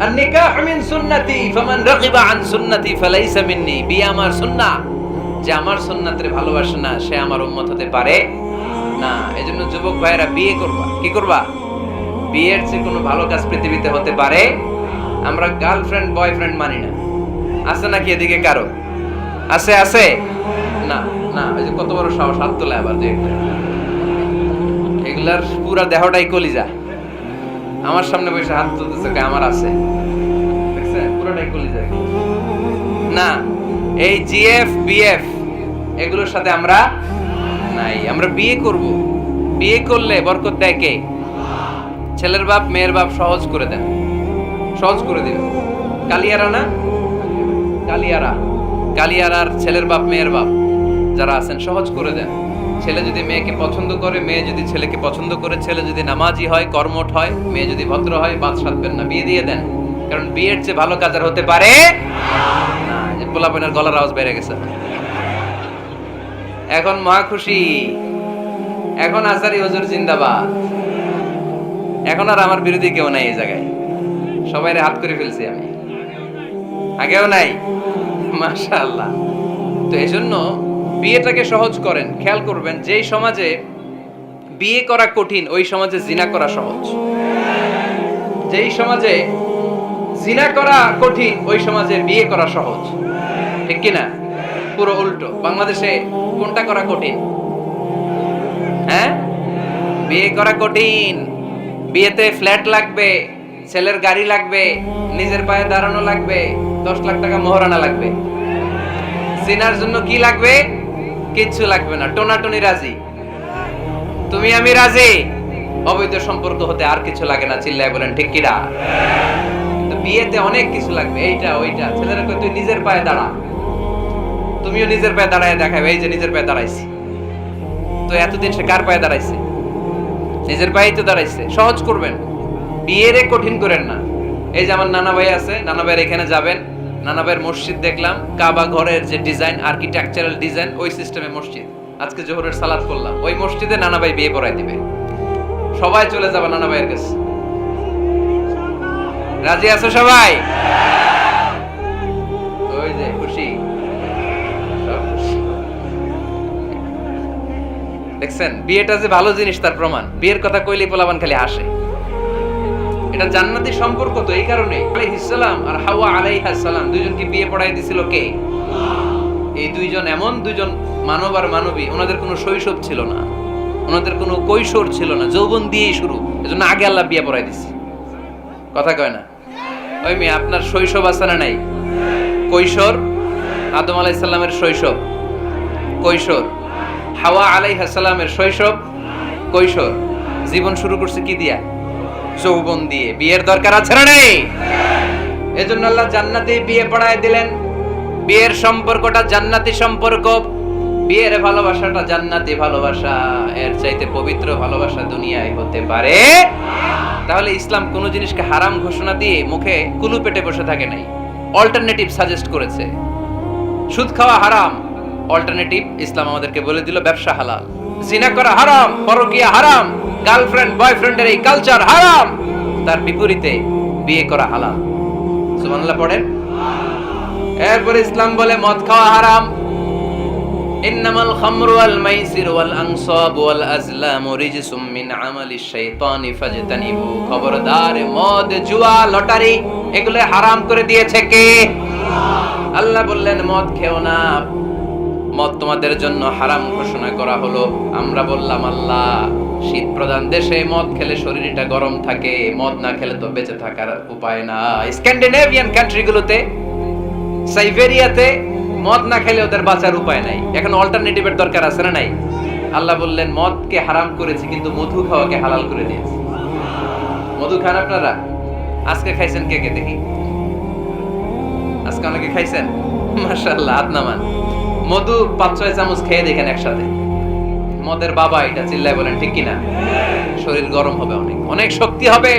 আর নিকাহ মিন সুন্নতি ফামান রাগিবা আন সুন্নতি ফালাইসা মিন্নি। বিয়ে আমার সুন্নাহ, যে আমার সুন্নাতের ভালোবাসে না সে আমার উম্মত হতে পারে না। এজন্য যুবক ভাইরা বিয়ে করবা। কি করবা? বিয়ের চেয়ে কোনো ভালো কাজ পৃথিবীতে হতে পারে? আমরা গার্লফ্রেন্ড বয়ফ্রেন্ড মানি না। আছে নাকি এদিকে কারো? আছে? আছে না? না, ওই যে কত বড় সাহস, হাত তোলে আবার, যে এগুলার পুরা দেহটাই কলিজা। আমার সামনে বসে হাত তুলতেছে, আমার আছে, দেখছেন পুরাটাই কলিজা। না, এই জিএফ বিএফ এগুলোর সাথে আমরা নাই। আমরা বিয়ে করব, বিয়ে করলে বরকত দেয় কে? ছেলের বাপ মেয়ের বাপ সহজ করে দেন, সহজ করে দিবেন। কালিয়ারা না, কালিয়ারার ছেলের বাপ মেয়ের বাপ যারা আছেন সহজ করে দেন। ছেলে যদি মেয়েকে পছন্দ করে, মেয়ে যদি ছেলেকে পছন্দ করে, ছেলে যদি নামাজি হয়, কর্মঠ হয়, মেয়ে যদি ভদ্র হয়, বাদ সাধবেন না, বিয়ে দিয়ে দেন। কারণ বিয়ের চেয়ে ভালো কাজ আর হতে পারে না। যে পোলাপনের গলার আওয়াজ বেড়ে গেছে। এখন মহা খুশি, এখন আজারি হুজুর জিন্দাবাদ, এখন আর আমার বিরোধী কেউ নাই এই জায়গায়, সবাই হাত করে ফেলছি আমি, আগেও নাই। মাশাআল্লাহ। তো এই জন্য বিয়েটাকে সহজ করেন। খেয়াল করবেন, যেই সমাজে বিয়ে করা কঠিন ওই সমাজে জিনা করা সহজ, যেই সমাজে জিনা করা কঠিন ওই সমাজে বিয়ে করা সহজ, ঠিক কিনা? পুরো উল্টো। বাংলাদেশে কোনটা করা কঠিন? হ্যাঁ, বিয়ে করা কঠিন। বিয়েতে ফ্ল্যাট লাগবে, ছেলের গাড়ি লাগবে, নিজের পায়ে দাঁড়ানো লাগবে, 10 লাখ টাকা মোহরানা লাগবে। জিনার জন্য কি লাগবে? কিচ্ছু লাগবে না, টোনাটুনি রাজি, তুমি আমি রাজি। অবৈধ সম্পর্ক হতে আর কিছু লাগে না, চিল্লায় বলেন ঠিক কিনা? তো বিয়েতে অনেক কিছু লাগবে, এইটা ওইটা। ছেলেরা কই তুই নিজের পায়ে দাঁড়া, তুমিও নিজের পায়ে দাঁড়ায় দেখাবে, এই যে নিজের পায়ে দাঁড়াইছি। তো এতদিন সে কার পায়ে দাঁড়াইছে? নিজের পায়েই তো দাঁড়াইছে। সহজ করবেন, বিয়েরে কঠিন করেন না। এই যে আমার নানা ভাই আছে, নানা ভাইয়ের এখানে যাবেন, নানা ভাইয়ের মসজিদ দেখলাম, কাবা ঘরের যে ডিজাইন, আর্কিটেকচারাল ডিজাইন, ওই সিস্টেমে মসজিদ। আজকে জোহরের সালাত করলাম, ওই মসজিদে নানা ভাই বিয়ে পড়াই দিবে। সবাই চলে যাবে নানা ভাইয়ের কাছে। রাজি আছো সবাই? ওই যে খুশি, দেখছেন? বিয়েটা যে ভালো জিনিস তার প্রমাণ। বিয়ের কথা কইলেই পোলাপান খালি হাসে। এটা জান্নাতি সম্পর্ক। তো এই কারণে আলাইহিস সালাম আর হাওয়া আলাইহাস সালাম দুইজনকে বিয়ে পড়াই দিছিল কে? এই দুইজন এমন দুইজন মানব আর মানবী, ওনাদের কোনো শৈশব ছিল না, ওনাদের কোনো কৈশোর ছিল না, যৌবন দিয়েই শুরু। এজন্য আগে আল্লাহ বিয়ে পড়াই দিছে। কথা কয় না? ওই মেয়ে, আপনার শৈশব আছে না নাই? কৈশোর, আদম আলাইহিস সালামের শৈশব, কৈশোর। হাওয়া আলাইহিস সালামের শৈশব, কৈশোর। জীবন শুরু করছে কি দিয়া? যৌবন দিয়ে। বিয়ের দরকার আছে না নাই? এজন্য আল্লাহ জান্নাতে বিয়ে পড়ায় দিলেন। বিয়ের সম্পর্কটা জান্নাতি সম্পর্ক, বিয়ের ভালোবাসাটা জান্নাতি ভালোবাসা। এর চাইতে পবিত্র ভালোবাসা দুনিয়ায় হতে পারে? তাহলে ইসলাম কোন জিনিসকে হারাম ঘোষণা দিয়ে মুখে কুলু পেটে বসে থাকে নাই, অল্টারনেটিভ সাজেস্ট করেছে। সুদ খাওয়া হারাম, অল্টারনেটিভ ইসলাম আমাদেরকে বলে দিল ব্যবসা হালাল। জিনা করা হারাম, পরকীয়া হারাম, গার্লফ্রেন্ড বয়ফ্রেন্ডের এই কালচার হারাম, তার বিপরীতে বিয়ে করা হালাল। সুবহানাল্লাহ পড়েন। এরপর ইসলাম বলে মদ খাওয়া হারাম। ইন্নামাল খামরু ওয়াল মাইসিরু ওয়াল আনসাবু ওয়াল আজলামু রিজসুম মিন আমালিশ শাইতানি ফাজতানিবু। খবরদার, মদ, জুয়া, লটারি এগুলো হারাম করে দিয়েছে কে? আল্লাহ বললেন মদ খেও না, মদ তোমাদের জন্য হারাম ঘোষণা করা হলো। আমরা বললাম আল্লাহ, শীত প্রধান দেশে মদ খেলে শরীরটা গরম থাকে, মদ না খেলে তো বেঁচে থাকার উপায় না। স্ক্যান্ডিনেভিয়ান কান্ট্রিগুলোতে, সাইবেরিয়াতে মদ না খেলে ওদের বাঁচার উপায় নাই। এখন অল্টারনেটিভের দরকার আছে না নাই? আল্লাহ বললেন মদকে হারাম করেছি, কিন্তু মধু খাওয়াকে হালাল করে দিয়েছি। মধু খান আপনারা? আজকে খাইছেন কে কে দেখি? আজকে অনেকে খাইছেন? মাশাআল্লাহ, হাত নামান। মধু 5-6 চামচ খেয়ে দেখেন একসাথে। মদের বাবা এটা, চিল্লায় বলেন ঠিক কিনা? শরীর গরম হবে, অনেক অনেক শক্তি হবে।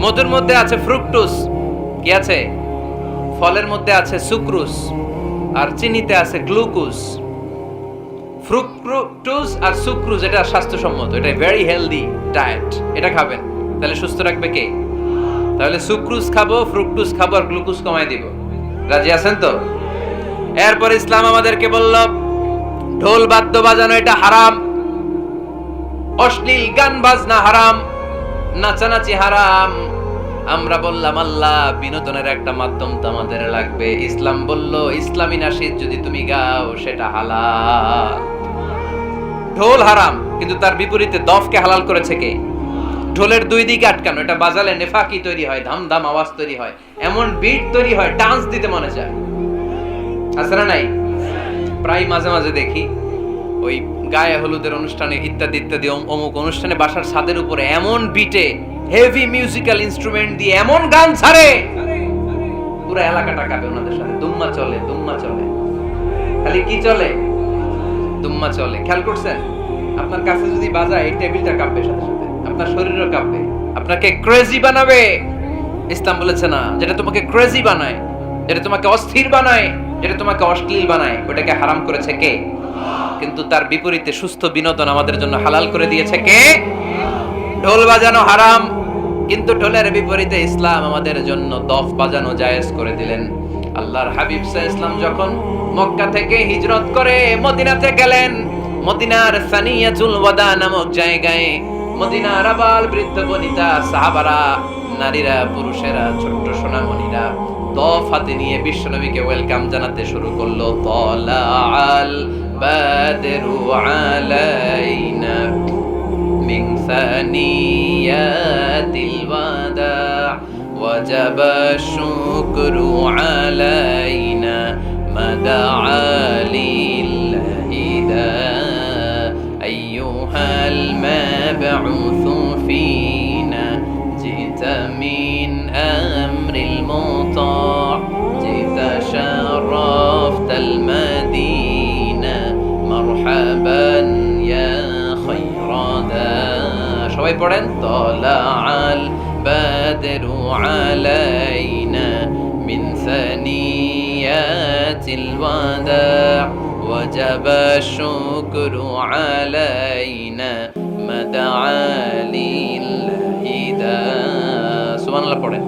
মধুর মধ্যে আছে ফ্রুকটোজ, কি আছে? ফলের মধ্যে আছে সুক্রোজ, আর চিনিতে আছে গ্লুকোজ। ফ্রুকটোজ আর সুক্রোজ এটা স্বাস্থ্যসম্মত, এটা ভেরি হেলদি ডায়েট। এটা খাবেন, তাহলে সুস্থ রাখবে কে? তাহলে সুক্রোজ খাবো, ফ্রুকটোজ খাবো, আর গ্লুকোজ কমায় দিব। রাজি আছেন তো? এরপর ইসলাম আমাদেরকে বলল ঢোল বাদ্য বাজানো এটা হারাম, অশ্লীল গান বাজনা হারাম, নাচানাচি হারাম। আমরা বললাম আল্লাহ, বিনোদনের একটা মাধ্যম তো আমাদের লাগবে। ইসলাম বলল ইসলামী নাশিদ যদি তুমি গাও সেটা হালাল। ঢোল হারাম, কিন্তু তার বিপরীতে দফকে হালাল করেছে কে? ঢোলের দুই দিকে আটকানো, এটা বাজালে নেফাকি তৈরি হয়, ধাম ধাম আওয়াজ তৈরি হয়, এমন বিট তৈরি হয় ডান্স দিতে মনে চায়। আছে না নাই? প্রায় মাঝে মাঝে দেখি ওই গায়ে হলুদের অনুষ্ঠানে ইত্যাদি ইত্যাদি অমুক অনুষ্ঠানে বাসার ছাদের উপরে এমন বিটে হেভি মিউজিক্যাল ইনস্ট্রুমেন্ট দিয়ে এমন গান ছাড়ে, পুরো এলাকাটা কাঁপে ওনাদের সাথে। দুম্মা চলে, দুম্মা চলে, খালি কি চলে? দুম্মা চলে। খেয়াল করছেন? আপনার কাছে যদি বাজায় এই টেবিলটা কাঁপবে, সাথে সাথে আপনার শরীরও কাঁপবে, আপনাকে ক্রেজি বানাবে। ইসলাম বলেছে না, যেটা তোমাকে ক্রেজি বানায়, যেটা তোমাকে অস্থির বানায়, যেটা তোমাকে অশ্লীল বানায়, ওটাকে হারাম করেছে কে? কিন্তু তার বিপরীতে সুস্থ বিনোদন আমাদের জন্য হালাল করে দিয়েছে কে? ঢোল বাজানো হারাম, কিন্তু ঢোলের বিপরীতে ইসলাম আমাদের জন্য দফ বাজানো জায়েজ করে দিলেন। আল্লাহর হাবিব সাল্লাল্লাহু আলাইহি ওয়াসাল্লাম যখন মক্কা থেকে হিজরত করে মদিনাতে গেলেন, মদিনার সানিয়াতুল ওয়াদা নামক জায়গায় মদিনার আবাল বৃদ্ধ বনিতা সাহাবারা, নারীরা, পুরুষেরা, ছোট্ট সোনামণিরা দফ হাতে নিয়ে বিশ্বনবীকে ওয়েলকাম জানাতে শুরু করলো। তালাআল বাদরু আলাইনা মিন সানিয়াতিল ওয়াদা ওয়াজাবা শুকরু আলাইনা মাদাআ লিল্লাহি দা আইয়ুহাল মাবউসু ফিনা জিতা মিন আমরিল মুতা' জিতা শারাফতাল মাদিনা মারহাবান ইয়া খায়রাদা। সবাই পড়েন, তালাআল বাদরু আলাইনা মিন সানিয়াতিল ওয়াদা ওয়াজাবা শুকরু আলাইনা মাদাআ লিল্লাহি দা। সুবহানাল্লাহ পড়েন।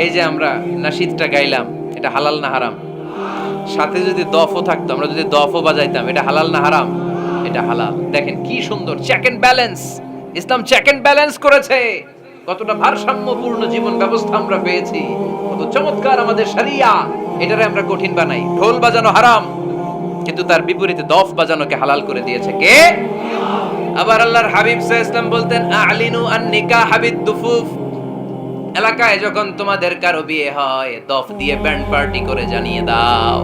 এই যে আমরা নাশিদটা গাইলাম, এটা হালাল না হারাম? সাথে যদি দফও থাকতো, আমরা যদি দফও বাজাইতাম, এটা হালাল না হারাম? এটা হালাল। দেখেন কি সুন্দর চেক এন্ড ব্যালেন্স, ইসলাম চেক এন্ড ব্যালেন্স করেছে। কতটা ভারসাম্যপূর্ণ জীবন ব্যবস্থা আমরা পেয়েছি, কত চমৎকার আমাদের শরিয়া। এটারে আমরা কঠিন বানাই। ঢোল বাজানো হারাম, কিন্তু তার বিপরীতে দফ বাজানোকে হালাল করে দিয়েছে কে? আবার আল্লাহর হাবিব সাল্লাল্লাহু আলাইহি ওয়াসাল্লাম বলতেন, আ'লিনু আন নিকাহ বিদ-দুফুফ। এলাকায় যখন তোমাদের কারো বিয়ে হয়, দফ দিয়ে ব্যান্ড পার্টি করে জানিয়ে দাও।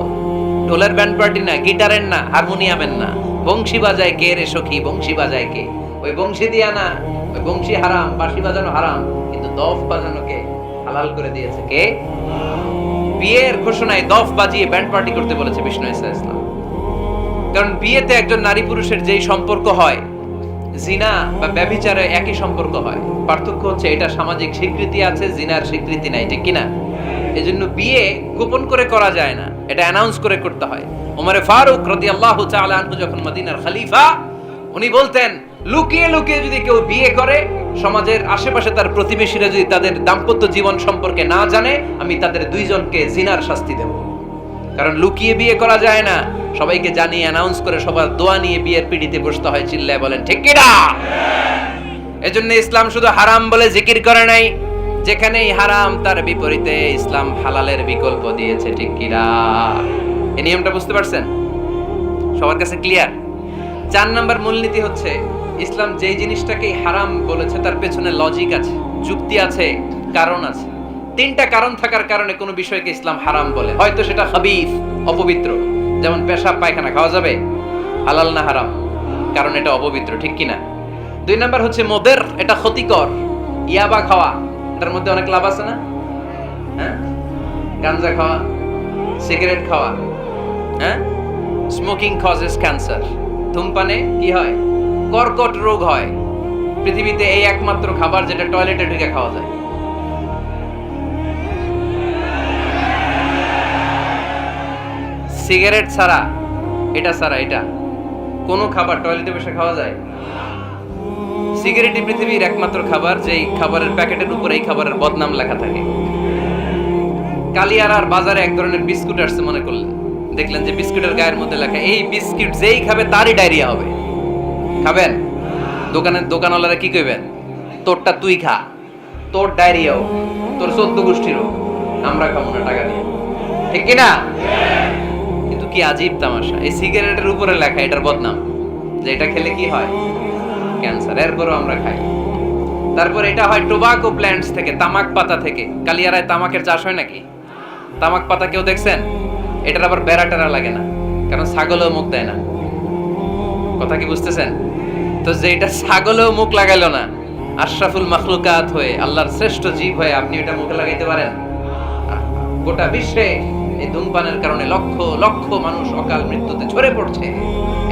ঢোলের ব্যান্ড পার্টি না, গিটারের না, হারমোনিয়ামের না, বংশী বাজায় কে রে সখী? বংশী বাজায় কে? ওই বংশী দিয়া না, ওই বংশী হারাম, বাঁশি বাজানো হারাম, কিন্তু দফ বাজানোকে হালাল করে দিয়েছে কে? বিয়ের ঘোষণায় দফ বাজিয়ে ব্যান্ড পার্টি করতে বলেছে বিষ্ণু সাল্লাল্লাহু আলাইহি ওয়াসাল্লাম। কারণ বিয়েতে একজন নারী পুরুষের যেই সম্পর্ক হয়, জিনা বা ব্যভিচারে একই সম্পর্ক হয়। পার্থক্য হচ্ছে এটা সামাজিক স্বীকৃতি আছে, জিনার স্বীকৃতি নাই, ঠিক কিনা? এজন্য বিয়ে গোপন করে করা যায় না, এটা অ্যানাউন্স করে করতে হয়। ওমর ফারুক রাদিয়াল্লাহু তাআলা আনহু যখন মদিনার খলিফা, উনি বলতেন, লুকিয়ে লুকিয়ে যদি কেউ বিয়ে করে, সমাজের আশেপাশে তার প্রতিবেশীরা যদি তাদের দাম্পত্য জীবন সম্পর্কে না জানে, আমি তাদের দুইজনকে জিনার শাস্তি দেব। কারণ লুকিয়ে বিয়ে করা যায় না, সবাইকে জানিয়ে অ্যানাউন্স করে সবার দোয়া নিয়ে বিয়ের পিড়িতে বসতে হয়। চিল্লায় বলেন ঠিক কি না? এজন্য ইসলাম শুধু হারাম বলে জিকির করে নাই, যেখানেই হারাম তার বিপরীতে ইসলাম হালালের বিকল্প দিয়েছে, ঠিক কি না? এই নিয়মটা বুঝতে পারছেন? সবার কাছে ক্লিয়ার? 4 নাম্বার মূলনীতি হচ্ছে, ইসলাম যেই জিনিসটাকে হারাম বলেছে তার পেছনে লজিক আছে, যুক্তি আছে, কারণ আছে। 3টা কারণ থাকার কারণে কোনো বিষয়কে ইসলাম হারাম বলে। হয়তো সেটা খাবিস, অপবিত্র, যেমন পেশাব পায়খানা খাওয়া যাবে, হালাল না হারাম? কারণ এটা অপবিত্র, ঠিক কিনা? 2 নাম্বার হচ্ছে মুদির, এটা ক্ষতিকর। ইয়াবা খাওয়া, এটার মধ্যে অনেক লাভ আছে না? হ্যাঁ, গাঞ্জা খাওয়া, সিগারেট খাওয়া, হ্যাঁ, স্মোকিং কজেস ক্যান্সার। ধূমপানে কি হয়? কর্কট রোগ হয়। পৃথিবীতে এই একমাত্র খাবার যেটা টয়লেটে ঢুকে খাওয়া যায়। সিগারেট ছাড়া, এটা ছাড়া, এটা কোন খাবার টয়লেটে বসে খাওয়া যায়? সিগারেটই পৃথিবীর একমাত্র খাবার যেই খাবারের প্যাকেটের উপরে এই খাবারের বদনাম লেখা থাকে। কালিয়ারার বাজারে এক ধরনের বিস্কুট আসছে, মনে করলেন, দেখলেন যে বিস্কুটের গায়ের মধ্যে লেখা, এই বিস্কুট যেই খাবে তারই ডায়রিয়া হবে। খাবেন? দোকানওয়ালারা কি কইবেন? তোরটা তুই খা, তোর ডায়রিয়াও, তোর 14 গোষ্ঠীরও, আমরা খাবো না টাকা দিয়ে, ঠিক কিনা? কিন্তু কি আজীব তামাশা, এই সিগারেটের উপরে লেখা এটার বদনাম, যে এটা খেলে কি হয়? ক্যান্সার। এরপরও আমরা খাই। তারপর এটা হয় টোবাকো প্ল্যান্টস থেকে, তামাক পাতা থেকে। কালিয়ারায় তামাকের চাষ হয় নাকি? তামাক পাতা কেউ দেখছেন? এটার আবার বেড়া টেরা লাগে না, কারণ ছাগলেও মুখ দেয় না। কথা কি বুঝতেছেন? তো যে এটা ছাগলেও মুখ লাগাইলো না, আশরাফুল মাখলুকাত হয়ে, আল্লাহর শ্রেষ্ঠ জীব হয়ে আপনি এটা মুখে লাগাইতে পারেন? গোটা বিশ্বে এই ধূমপানের কারণে লক্ষ লক্ষ মানুষ অকাল মৃত্যুতে ঝরে পড়ছে।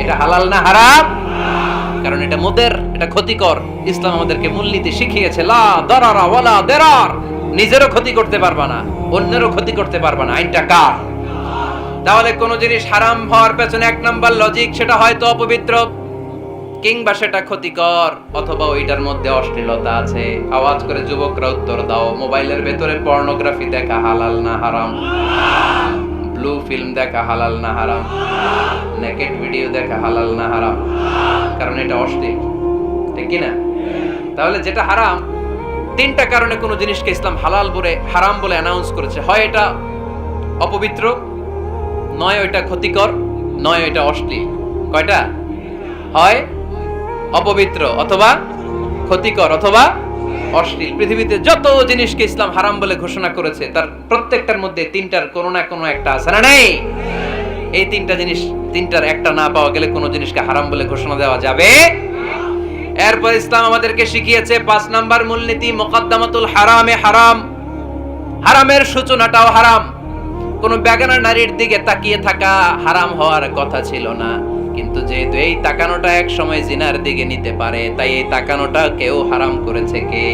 এটা হালাল না হারাম? কারণ এটা মুদের, এটা ক্ষতিকর। ইসলাম আমাদেরকে মূলনীতি শিখিয়েছে, লা দারারা ওয়ালা দিরার। নিজেরও ক্ষতি করতে পারবা না, অন্যেরও ক্ষতি করতে পারবা না। আইনটা কার? তাহলে কোন জিনিস হারাম হওয়ার পেছনে এক নাম্বার লজিক, সেটা হয়তো অপবিত্র, কিংবা সেটা ক্ষতিকর, অথবা ওইটার মধ্যে অশ্লীলতা আছে। আওয়াজ করে যুবকরা উত্তর দাও, মোবাইলের ভেতরে পর্নোগ্রাফি দেখা হালাল না হারাম? ব্লু ফিল্ম দেখা হালাল না হারাম? নেকেড ভিডিও দেখা হালাল না হারাম? কারণ এটা অশ্লীল, ঠিক কি না? তাহলে যেটা হারাম, তিনটা কারণে কোন জিনিসকে ইসলাম হালাল বলে হারাম বলে অ্যানাউন্স করেছে। হয় এটা অপবিত্র, নয় ওইটা ক্ষতিকর, নয় ওইটা অশ্লীল। কয়টা? হয় অপবিত্র, অথবা ক্ষতিকর, অথবা অশ্লীল। পৃথিবীতে যত জিনিসকে ইসলাম হারাম বলে ঘোষণা করেছে তার প্রত্যেকটার মধ্যে তিনটার কোনো না কোনো একটা আছে না নেই? এই তিনটা জিনিস, তিনটার একটা না পাওয়া গেলে কোনো জিনিসকে হারাম বলে ঘোষণা দেওয়া যাবে। এরপর ইসলাম আমাদেরকে শিখিয়েছে 5 নাম্বার মূলনীতি, মুকদ্দামাতুল হারামে হারাম। হারামের সূচনাটাও হারাম। কোন বেগানা নারীর দিকে তাকিয়ে থাকা হারাম হওয়ার কথা ছিল না, কিন্তু যেহেতু এই তাকানোটা এক সময় জিনার দিকে নিতে পারে, তাই এই তাকানোটা কেউ হারাম করেছে। কে?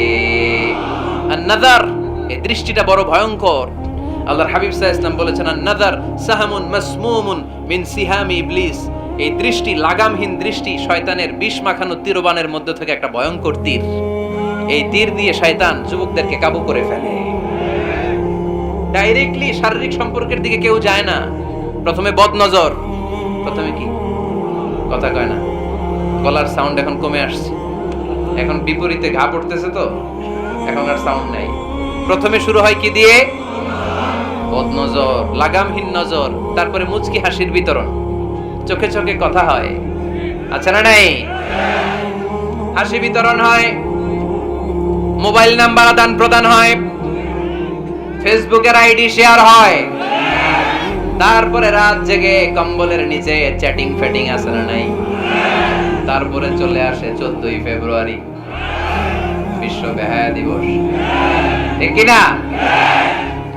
আন-নাযার। এই দৃষ্টিটা বড় ভয়ঙ্কর। আল্লাহর হাবিব সাল্লাল্লাহু আলাইহি ওয়াসাল্লাম বলেছেন, আন-নাযার সাহামুন মাসমুমুন মিন সিহামি ইবলিস। এই দৃষ্টি, লাগামহীন দৃষ্টি, শয়তানের বিষ মাখানো তীরবানের মধ্যে থেকে একটা ভয়ঙ্কর তীর। এই তীর দিয়ে শয়তান যুবকদেরকে কাবু করে ফেলে। ডাইরেক্টলি শারীরিক সম্পর্কের দিকে কেউ যায় না। প্রথমে বদনজর, প্রথমে কি কথা কয় না, গলার সাউন্ড এখন কমে আসছে, এখন বিপরীতে ঘা পড়তেছে, তো এখন আর সাউন্ড নাই। প্রথমে শুরু হয় কি দিয়ে? বদনজর, লাগামহীন নজর। তারপরে মুচকি হাসির বিতরণ, চোখে চোখে কথা হয়, আচ্ছা না নাই? হাসি বিতরণ হয়, মোবাইল নাম্বার আদান প্রদান হয়, ফেসবুকের আইডি শেয়ার হয়, তারপরে রাত জেগে কম্বলের নিচে চ্যাটিং ফ্যাটিং আছে না নাই? তারপরে চলে আসে 14ই ফেব্রুয়ারি, বিশ্ব বেহায়া দিবস, ঠিক কি না?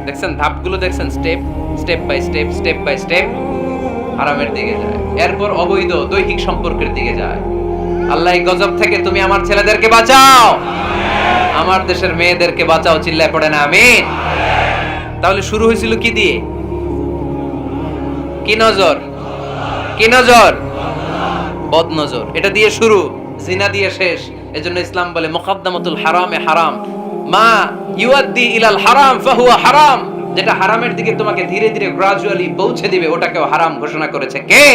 দেখছেন ধাপগুলো, দেখছেন step step by step, step by step হারামের দিকে যায়। এরপর অবৈধ দৈহিক সম্পর্কের দিকে যায়। আল্লাহ এই গজব থেকে তুমি আমার ছেলেদেরকে বাঁচাও, আমার দেশের মেয়েদেরকে বাঁচাও, চিল্লায় পড়ে না আমিন। তাহলে শুরু হয়েছিল কি দিয়ে? কি নজর? কি নজর? বদ নজর। এটা দিয়ে শুরু, জিনা দিয়ে শেষ। এজন্য ইসলাম বলে মুকদ্দামাতুল হারামে হারাম। মা ইউআদ্দি ইলাল হারাম ফাহুয়া হারাম। যেটা হারামের দিকে তোমাকে ধীরে ধীরে গ্রাজুয়ালি পৌঁছে দিবে, ওটাকেও হারাম ঘোষণা করেছে কে?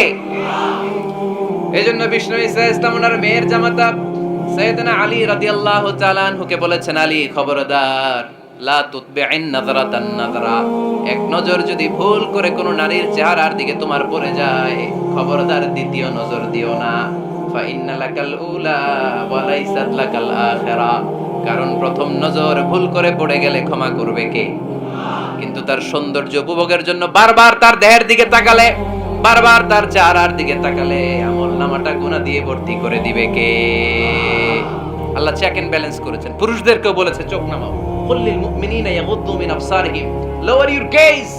এজন্য বিষ্ণু ঈসা ইসলাম ওনার মেয়ের জামাতা সাইয়েদনা আলী রাদিয়াল্লাহু তাআলা আনহুকে বলেছেন, আলী খবরদার, লা তুতবি'ন নাযরাতান নাযরা। এক নজর যদি ভুল করে কোন নারীর চেহারার দিকে তোমার পড়ে যায়, খবরদার দ্বিতীয় নজর দিও না। ফা ইন্না লাকাল উলা ওয়া লাইসাত লাকাল আখিরা। কারণ প্রথম নজর ভুল করে পড়ে গেলে ক্ষমা করবে কে? কিন্তু তার সৌন্দর্য উপভোগের জন্য বারবার তার দেহের দিকে তাকালে, বারবার তার চেহারার দিকে তাকালে আমলনামাটা গুনাহ দিয়ে ভর্তি করে দিবে কে? আল্লাহ চেক এন্ড ব্যালেন্স করেছেন। পুরুষদেরকেও বলেছে চোখ নামাও। কুল্লিল মুমিনিনা ইয়াগুদ্দু মিন আবসারিহিম, lower your gaze,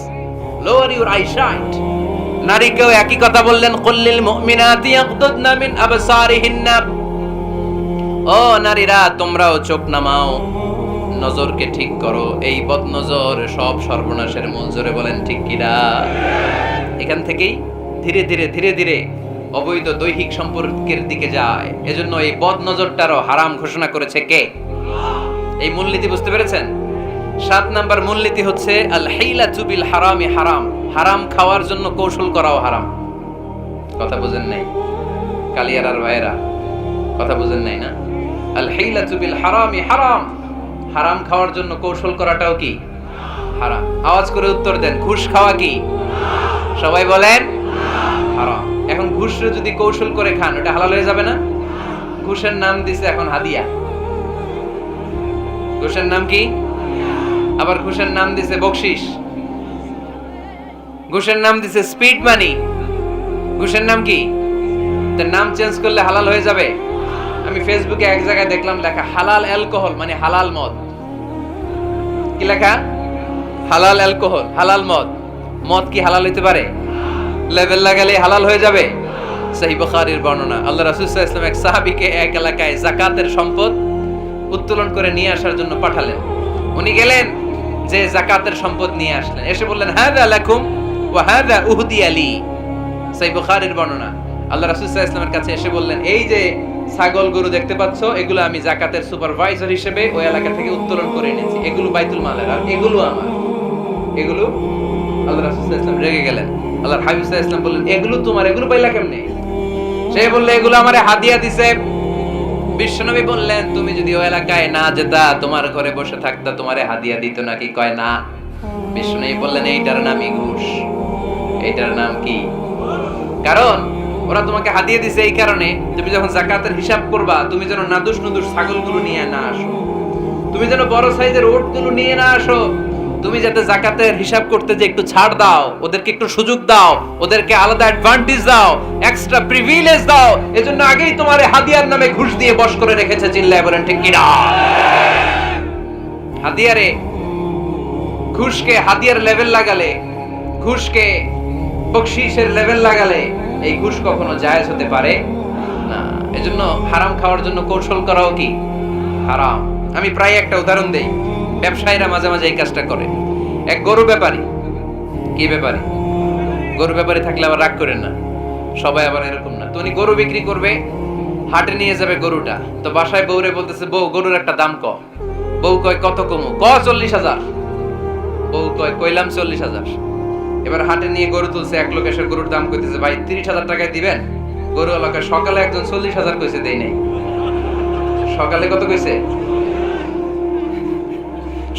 lower your eyesight. নারীকেও একই কথা বললেন, কুল্লিল মুমিনাতি ইয়াগুদ্দুনা মিন আবসারিহিন্না। ও নারীরা, তোমরাও চোখ নামাও, নজরকে ঠিক করো। এই বদ নজর সব সর্বনাশের মূল। জোরে বলেন ঠিক কিনা? এখান থেকেই ধীরে ধীরে ধীরে ধীরে অবৈধ দৈহিক সম্পর্কের দিকে যায়। এজন্য এই বদ নজরটারও হারাম ঘোষণা করেছে কে? এই মূলনীতি বুঝতে পেরেছেন? 7 নাম্বার মূলনীতি হচ্ছে আল হিলাতু বিল হারামি হারাম। হারাম খাওয়ার জন্য কৌশল করাও হারাম। কথা বুঝেন নাই কালিয়ারার ভাইরা? কথা বুঝেন নাই না? আল হিলাতু বিল হারামি হারাম। হারাম খাওয়ার জন্য কৌশল করাটাও কি হারাম? আওয়াজ করে উত্তর দেন, ঘুষ খাওয়া কি? সবাই বলেন হারাম। এখন ঘুষরে যদি কৌশল করে খান, ওটা হালাল হয়ে যাবে না? ঘুষের নাম দিছে এখন হাদিয়া। ঘুষের নাম কি? আবার ঘুষের নাম দিছে বকশিশ, ঘুষের নাম দিছে স্পিড মানি। ঘুষের নাম কি? তার নাম চেঞ্জ করলে হালাল হয়ে যাবে? আমি ফেসবুকে এক জায়গায় দেখলাম লেখা হালাল অ্যালকোহল, মানে হালাল মদ। কি লেখা? হালাল অ্যালকোহল, হালাল মদ। মদ কি হালাল হইতে পারে? লেভেল লাগালে হালাল হয়ে যাবে? সহিহ বুখারীর বর্ণনা, আল্লাহ রাসূল সাল্লাল্লাহু আলাইহি ওয়াসাল্লাম এক সাহাবীকে এক এলাকায় যাকাতের সম্পদ উত্তোলন করে নিয়ে আসার জন্য পাঠালেন। উনি গেলেন, যে যাকাতের সম্পদ নিয়ে আসলেন, এসে বললেন হাযা লাকুম ওয়া হাযা উহদিয়া লি। সহিহ বুখারীর বর্ণনা, আল্লাহ রাসূল সাল্লাল্লাহু আলাইহি ওয়াসাল্লামের কাছে এসে বললেন, এই যে ছাগল গরু দেখতে পাচ্ছ, এগুলো আমি যাকাতের সুপারভাইজার হিসেবে ওই এলাকা থেকে উত্তোলন করে এনেছি, এগুলো বাইতুল মালের, আর এগুলো আমার। এগুলো আল্লাহ রাসূল সাল্লাল্লাহু আলাইহি ওয়াসাল্লাম রেগে গেলেন। আল্লাহর হাবিব সাল্লাল্লাহু আলাইহি ওয়াসাল্লাম বললেন, এগুলো তোমার, এগুলো পাইলা কেমনে? সে বললে, এগুলো আমারে হাদিয়া দিছে। বিশ্বনবী বললেন, তুমি যদি ওই এলাকায় না যেতা, তোমার ঘরে বসে থাকতা, তোমারে হাদিয়া দিত নাকি? কয় না। বিশ্বনবী বললেন, এইটার নামই ঘুষ। এইটার নাম কি? কারণ ওরা তোমাকে হাদিয়া দিছে এই কারণে, তুমি যখন যাকাতের হিসাব করবা, তুমি যেন নাদুস নুদুস ছাগলগুলো নিয়ে না আসো, তুমি যেন বড় সাইজের ওটগুলো নিয়ে না আসো, তুমি যাতে যাকাতের হিসাব করতে যে একটু ছাড় দাও, ওদেরকে একটু সুযোগ দাও, ওদেরকে আলাদা অ্যাডভান্টেজ দাও, এক্সট্রা প্রিভিলেজ দাও, এজন্য আগেই তোমারে হাদিয়ার নামে ঘুষ দিয়ে বশ করে রেখেছে। চিল্লায় বলেন ঠিক কিনা? হাদিয়ারে, ঘুষকে হাদিয়ার লেভেল লাগালে, ঘুষকে বকশিশের লেভেল লাগালে এই ঘুষ কখনো জায়েজ হতে পারে না। এজন্য হারাম খাওয়ার জন্য কৌশল করাও কি হারাম। আমি প্রায় একটা উদাহরণ দেই, ব্যবসায়ীরা মাঝে মাঝে এই কাজটা করে। এক গরু ব্যাপারী, কি ব্যাপারী? গরু ব্যাপারী থাকলে আবার রাগ করেন না, সবাই আবার এরকম না। তো উনি গরু বিক্রি করবে, হাটে নিয়ে যাবে গরুটা, তো বাসায় বউরে বলতেছে, বউ গরুর একটা দাম ক। বউ কয় কত কমু? 40,000। বউ কয় কইলাম 40,000। এবার হাটে নিয়ে গরু তুলছে, এক লোক এসে গরুর দাম কইতেছে, ভাই 30,000 টাকায় দিবেন? গরু এলাকায় সকালে একজন 40,000 কইছে, দেই নাই। সকালে কত কইছে?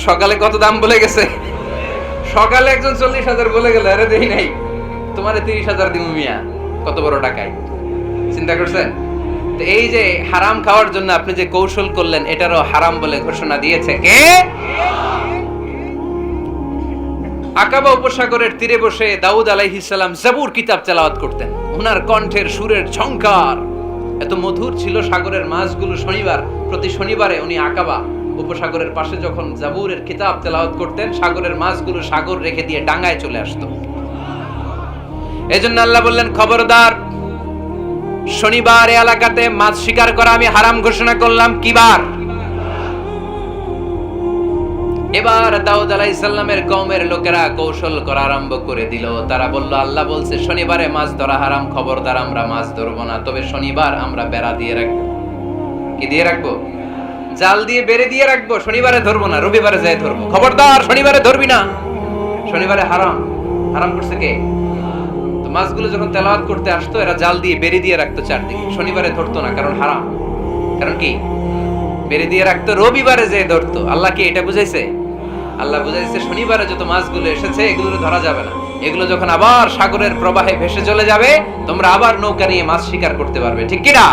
সকালে কত দাম বলে গেছে? সকালে একজন 40,000 বলে গেল, আরে দেই নাই, তোমারে 30,000 দিমু মিয়া। কত বড় টাকায়, চিন্তা করছেন? তো এই যে হারাম খাওয়ার জন্য আপনি যে কৌশল করলেন, এটারও হারাম বলে ঘোষণা দিয়েছে কে? আকাবা উপসাগরের তীরে বসে দাউদ আলাইহিস সালাম জাবুর কিতাব তেলাওয়াত করতেন। ওনার কণ্ঠের সুরের ঝংকার এত মধুর ছিল, সাগরের মাছগুলো প্রতি শনিবারে উনি আকাবা উপসাগরের পাশে যখন জাবুরের কিতাব তেলাওয়াত করতেন, সাগরের মাছগুলো সাগর রেখে দিয়ে ডাঙায় চলে আসতো। এজন্য আল্লাহ বললেন, খবরদার, শনিবার এলাকাতে মাছ শিকার করা আমি হারাম ঘোষণা করলাম। কিবার? এবার দাউদ আলাইহিস সালামের কওমের লোকেরা কৌশল করা আরম্ভ করে দিল। তারা বলল, আল্লাহ বলছে শনিবারে মাছ ধরা হারাম, খবরদার আমরা মাছ ধরবো না, তবে শনিবার আমরা বেড়া দিয়ে রাখবো। কি দিয়ে রাখবো? জাল দিয়ে বেড়ে দিয়ে রাখবো। শনিবারে ধরবো না, রবিবারে যাই ধরবো। খবরদার, শনিবারে ধরবি না, শনিবারে হারাম। হারাম করছে কে? তো মাছগুলো যখন তেলাওয়াত করতে আসতো, এরা জাল দিয়ে বেড়ে দিয়ে রাখতো চারদিকে, শনিবারে ধরতো না, কারণ হারাম। কারণ কি? বেড়ে দিয়ে রাখতো, রবিবারে যে ধরতো। আল্লাহ কি এটা বুঝাইছে? আল্লাহ বুঝাইছে শনিবারে যত মাছগুলো এসেছে এগুলো ধরা যাবে না, এগুলো যখন আবার সাগরের প্রবাহে ভেসে চলে যাবে, তোমরা আবার নৌকা নিয়ে মাছ শিকার করতে পারবে। ঠিক কিনা?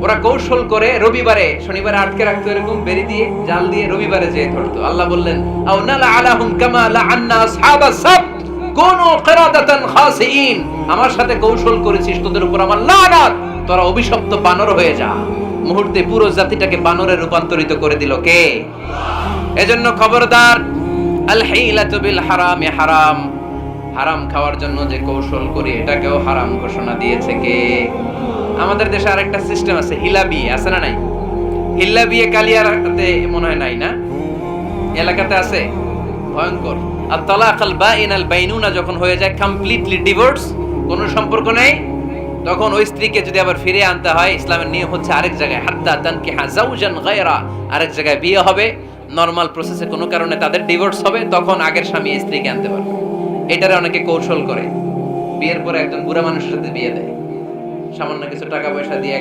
ওরা কৌশল করে রবিবারে, শনিবারে আটকে রাখতো, এরকম বেরি দিয়ে জাল দিয়ে রবিবারে যে ধরতো। আল্লাহ বললেন, আও নালা আলাহুম কামা লাআন্না আসহাবাস সাবত কুনু কিরাদাতান খাসিইন। আমার সাথে কৌশল করেছিস, তোদের উপর আমার লানাত, তোরা অভিশপ্ত বানর হয়ে যা। মুহূর্তে পুরো জাতিটাকে বানরে রূপান্তরিত করে দিল কে? এজন্য খবরদার, আল হিলাতু বিল হারামি হারাম। হারাম খাওয়ার জন্য যে কৌশল করি, এটাকেও হারাম ঘোষণা দিয়েছে কে? আমাদের দেশে আরেকটা সিস্টেম আছে, হিলা বিয়ে আছে না নাই? হিলা বিয়ে কালিয়ারাতে মনে হয় নাই না? এলাকাতে আছে, ভয়ঙ্কর। আর তালাকাল বাইনাল বাইনুনা যখন হয়ে যায় কমপ্লিটলি ডিভোর্স, কোনো সম্পর্ক নেই, তখন ওই স্ত্রীকে যদি আবার ফিরে আনতে হয়, ইসলামের নিয়ম হচ্ছে আরেক জায়গায় হাত্তা তানকিহা যাওজান গায়রা, আরেক জায়গায় বিয়ে হবে, নরমাল প্রসেসে কোনো কারণে তাদের ডিভোর্স হবে, তখন আগের স্বামী স্ত্রীকে আনতে পারবে। এটারে অনেকে কৌশল করে, বিয়ের পরে একজন বুড়া মানুষের সাথে বিয়ে দেয়, সামান্য কিছু টাকা পয়সা দিয়ে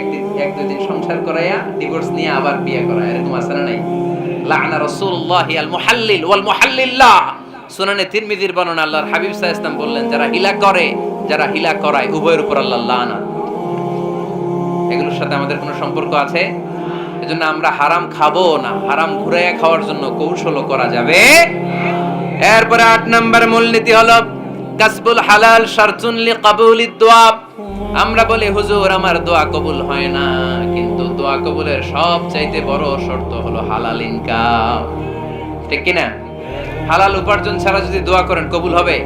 এক দুই দিন সংসার করাইয়া ডিভোর্স নিয়ে আবার বিয়ে করায়। এরকম আছে না নাই? লাআনা রাসূলুল্লাহি আল মুহাল্লিল ওয়াল মুহাল্লিল্লাহ। সুনানে তিরমিজির বর্ণনা, আল্লাহর হাবিব সাল্লাল্লাহু আলাইহি ওয়াসাল্লাম বললেন, যারা হিলা করে, যারা হিলা করায়, উভয়ের উপর আল্লাহর লানাত। এগুলোর সাথে আমাদের কোনো সম্পর্ক আছে? এজন্য আমরা হারাম খাবো না, হারাম ঘুরাইয়া খাওয়ার জন্য কৌশলও করা যাবে। এরপরে 8 নম্বর মূলনীতি হলো কাসবুল হালাল শারতুন লিকাবুলিদ দুআ। আমরা বলি, হুজুর আমার দোয়া কবুল হয় না, কিন্তু দোয়া কবুলের সবচাইতে বড় শর্ত হলো হালাল ইনকাম। ঠিক কি না? হালাল উপার্জন ছাড়া যদি দোয়া করেন কবুল হবে?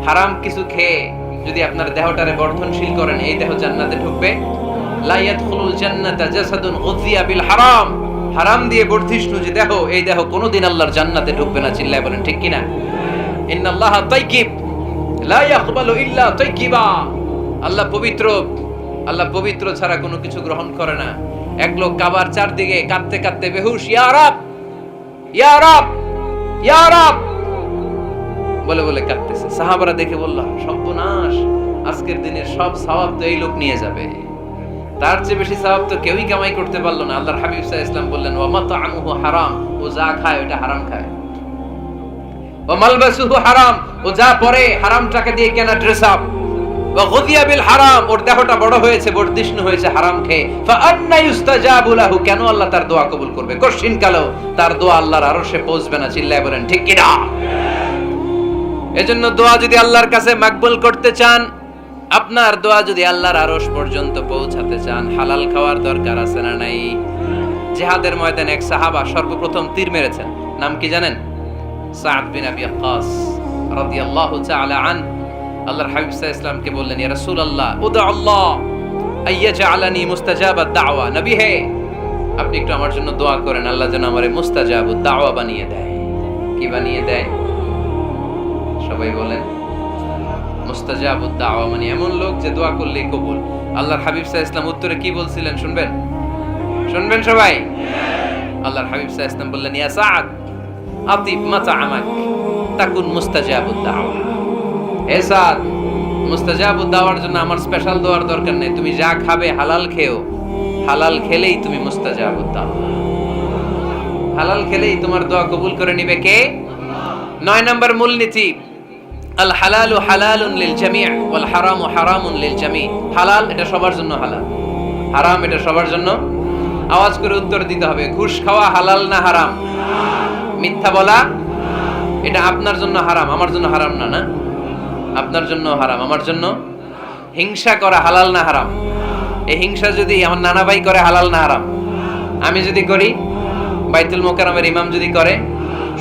হারাম কিছু খেয়ে যদি আপনার দেহটারে বর্ধনশীল করেন, এই দেহ জান্নাতে ঢুকবে? লা ইয়াদখুলুল জান্নাতা জাসাদুন গুযিয়া বিল হারাম। হারাম দিয়ে বর্ধিষ্ণু যে দেহ, এই দেহ কোনোদিন আল্লাহর জান্নাতে ঢুকবে না। চিল্লায় বলেন ঠিক কিনা? ইন্নাল্লাহা তাইয়িব লা ইয়াকবালু ইল্লা তাইয়িবা। আল্লাহ পবিত্র, আল্লাহ পবিত্র ছাড়া কোনো কিছু গ্রহণ করে না। এক লোক কাবার চারদিকে কাঁদতে কাঁদতে বেহুশ, ইয়া রাব ইয়া রাব ইয়া রাব বলে বলে কাঁদতেছে। সাহাবারা দেখে বলল, সর্বনাশ, আজকের দিনের সব সওয়াব তো এই লোক নিয়ে যাবে। তার চেয়ে বেশি সওয়াব তো কেউই কামাই করতে পারলো না। আল্লাহর হাবিব সাল্লাল্লাহু আলাইহি ওয়াসাল্লাম বললেন, ওয়া মাতআমুহু হারাম, ও যা খায় ওটা হারাম খায়। ওয়া মালবাসুহু হারাম, ও যা পরে হারাম টাকা দিয়ে কেনা ড্রেস আপ। ওয়া গুযিয়া বিল হারাম, ওর দেহটা বড় হয়েছে, বর্ধিষ্ণু হয়েছে হারাম খেয়ে। ফা আন্না ইউস্তাজাবু লাহু, কেন আল্লাহ তার দোয়া কবুল করবে? কঠিন কালো তার দোয়া আল্লাহর আরশে পৌঁছবে না। চিল্লায় বলেন ঠিক কি না? এজন্য দোয়া যদি আল্লাহর কাছে মাকবুল করতে চান, আপনার দোয়া যদি আল্লাহর আরশ পর্যন্ত পৌঁছাতে চান, হালাল খাওয়ার দরকার আছে না নাই? জিহাদের ময়দানে এক সাহাবা সর্বপ্রথম তীর মেরেছেন। নাম কি জানেন? সাদ বিন আবি ওয়াক্কাস রাদিয়াল্লাহু তাআলা আন। আল্লাহর হাবিব সাল্লাল্লাহু আলাইহি ওয়াসাল্লামকে বললেন, ইয়া রাসূলুল্লাহ, উদু আল্লাহ আইয়াজআলানি মুস্তাজাবাদ দাওয়া। নবী হে, আপনি একটু আমার জন্য দোয়া করেন, আল্লাহ যেন আমারে মুস্তাজাবুদ দাওয়া বানিয়ে দেয়। কি বানিয়ে দেয়? সবাই বলেন। মুস্তাজাবুদ দাওয়া মানে এমন লোক যে দোয়া করলেই কবুল। আল্লাহর হাবিব সাল্লাল্লাহু আলাইহি ওয়াসাল্লাম উত্তরে কি বলছিলেন শুনবেন? শুনবেন সবাই? আল্লাহর হাবিব সাল্লাল্লাহু আলাইহি ওয়াসাল্লাম বললেন, ইয়া সাদ আতিব মাতআমাক তাকুন মুস্তাজাবুদ দাওয়া। হে সাদ, মুস্তাজাবুদ দাওয়ার জন্য আমার স্পেশাল দোয়ার দরকার নেই। তুমি যা খাবে হালাল খেও, হালাল খেলেই তুমি মুস্তাজাবুদ দাওয়া। হালাল খেলেই তোমার দোয়া কবুল করে নিবে কে? 9 নম্বর মূলনীতি, আল হালালু হালালুন লিল জামি' ওয়াল হারামু হারামুন লিল জামি'। হালাল এটা সবার জন্য হালাল, হারাম এটা সবার জন্য। আওয়াজ করে উত্তর দিতে হবে। ঘুষ খাওয়া হালাল না হারাম? মিথ্যা বলা এটা আপনার জন্য হারাম, আমার জন্য হারাম না? না, আপনার জন্য হারাম, আমার জন্য। হিংসা করা হালাল না হারাম? এই হিংসা যদি আমার নানা ভাই করে হালাল না হারাম? আমি যদি করি, বাইতুল মোকাররমের ইমাম যদি করে,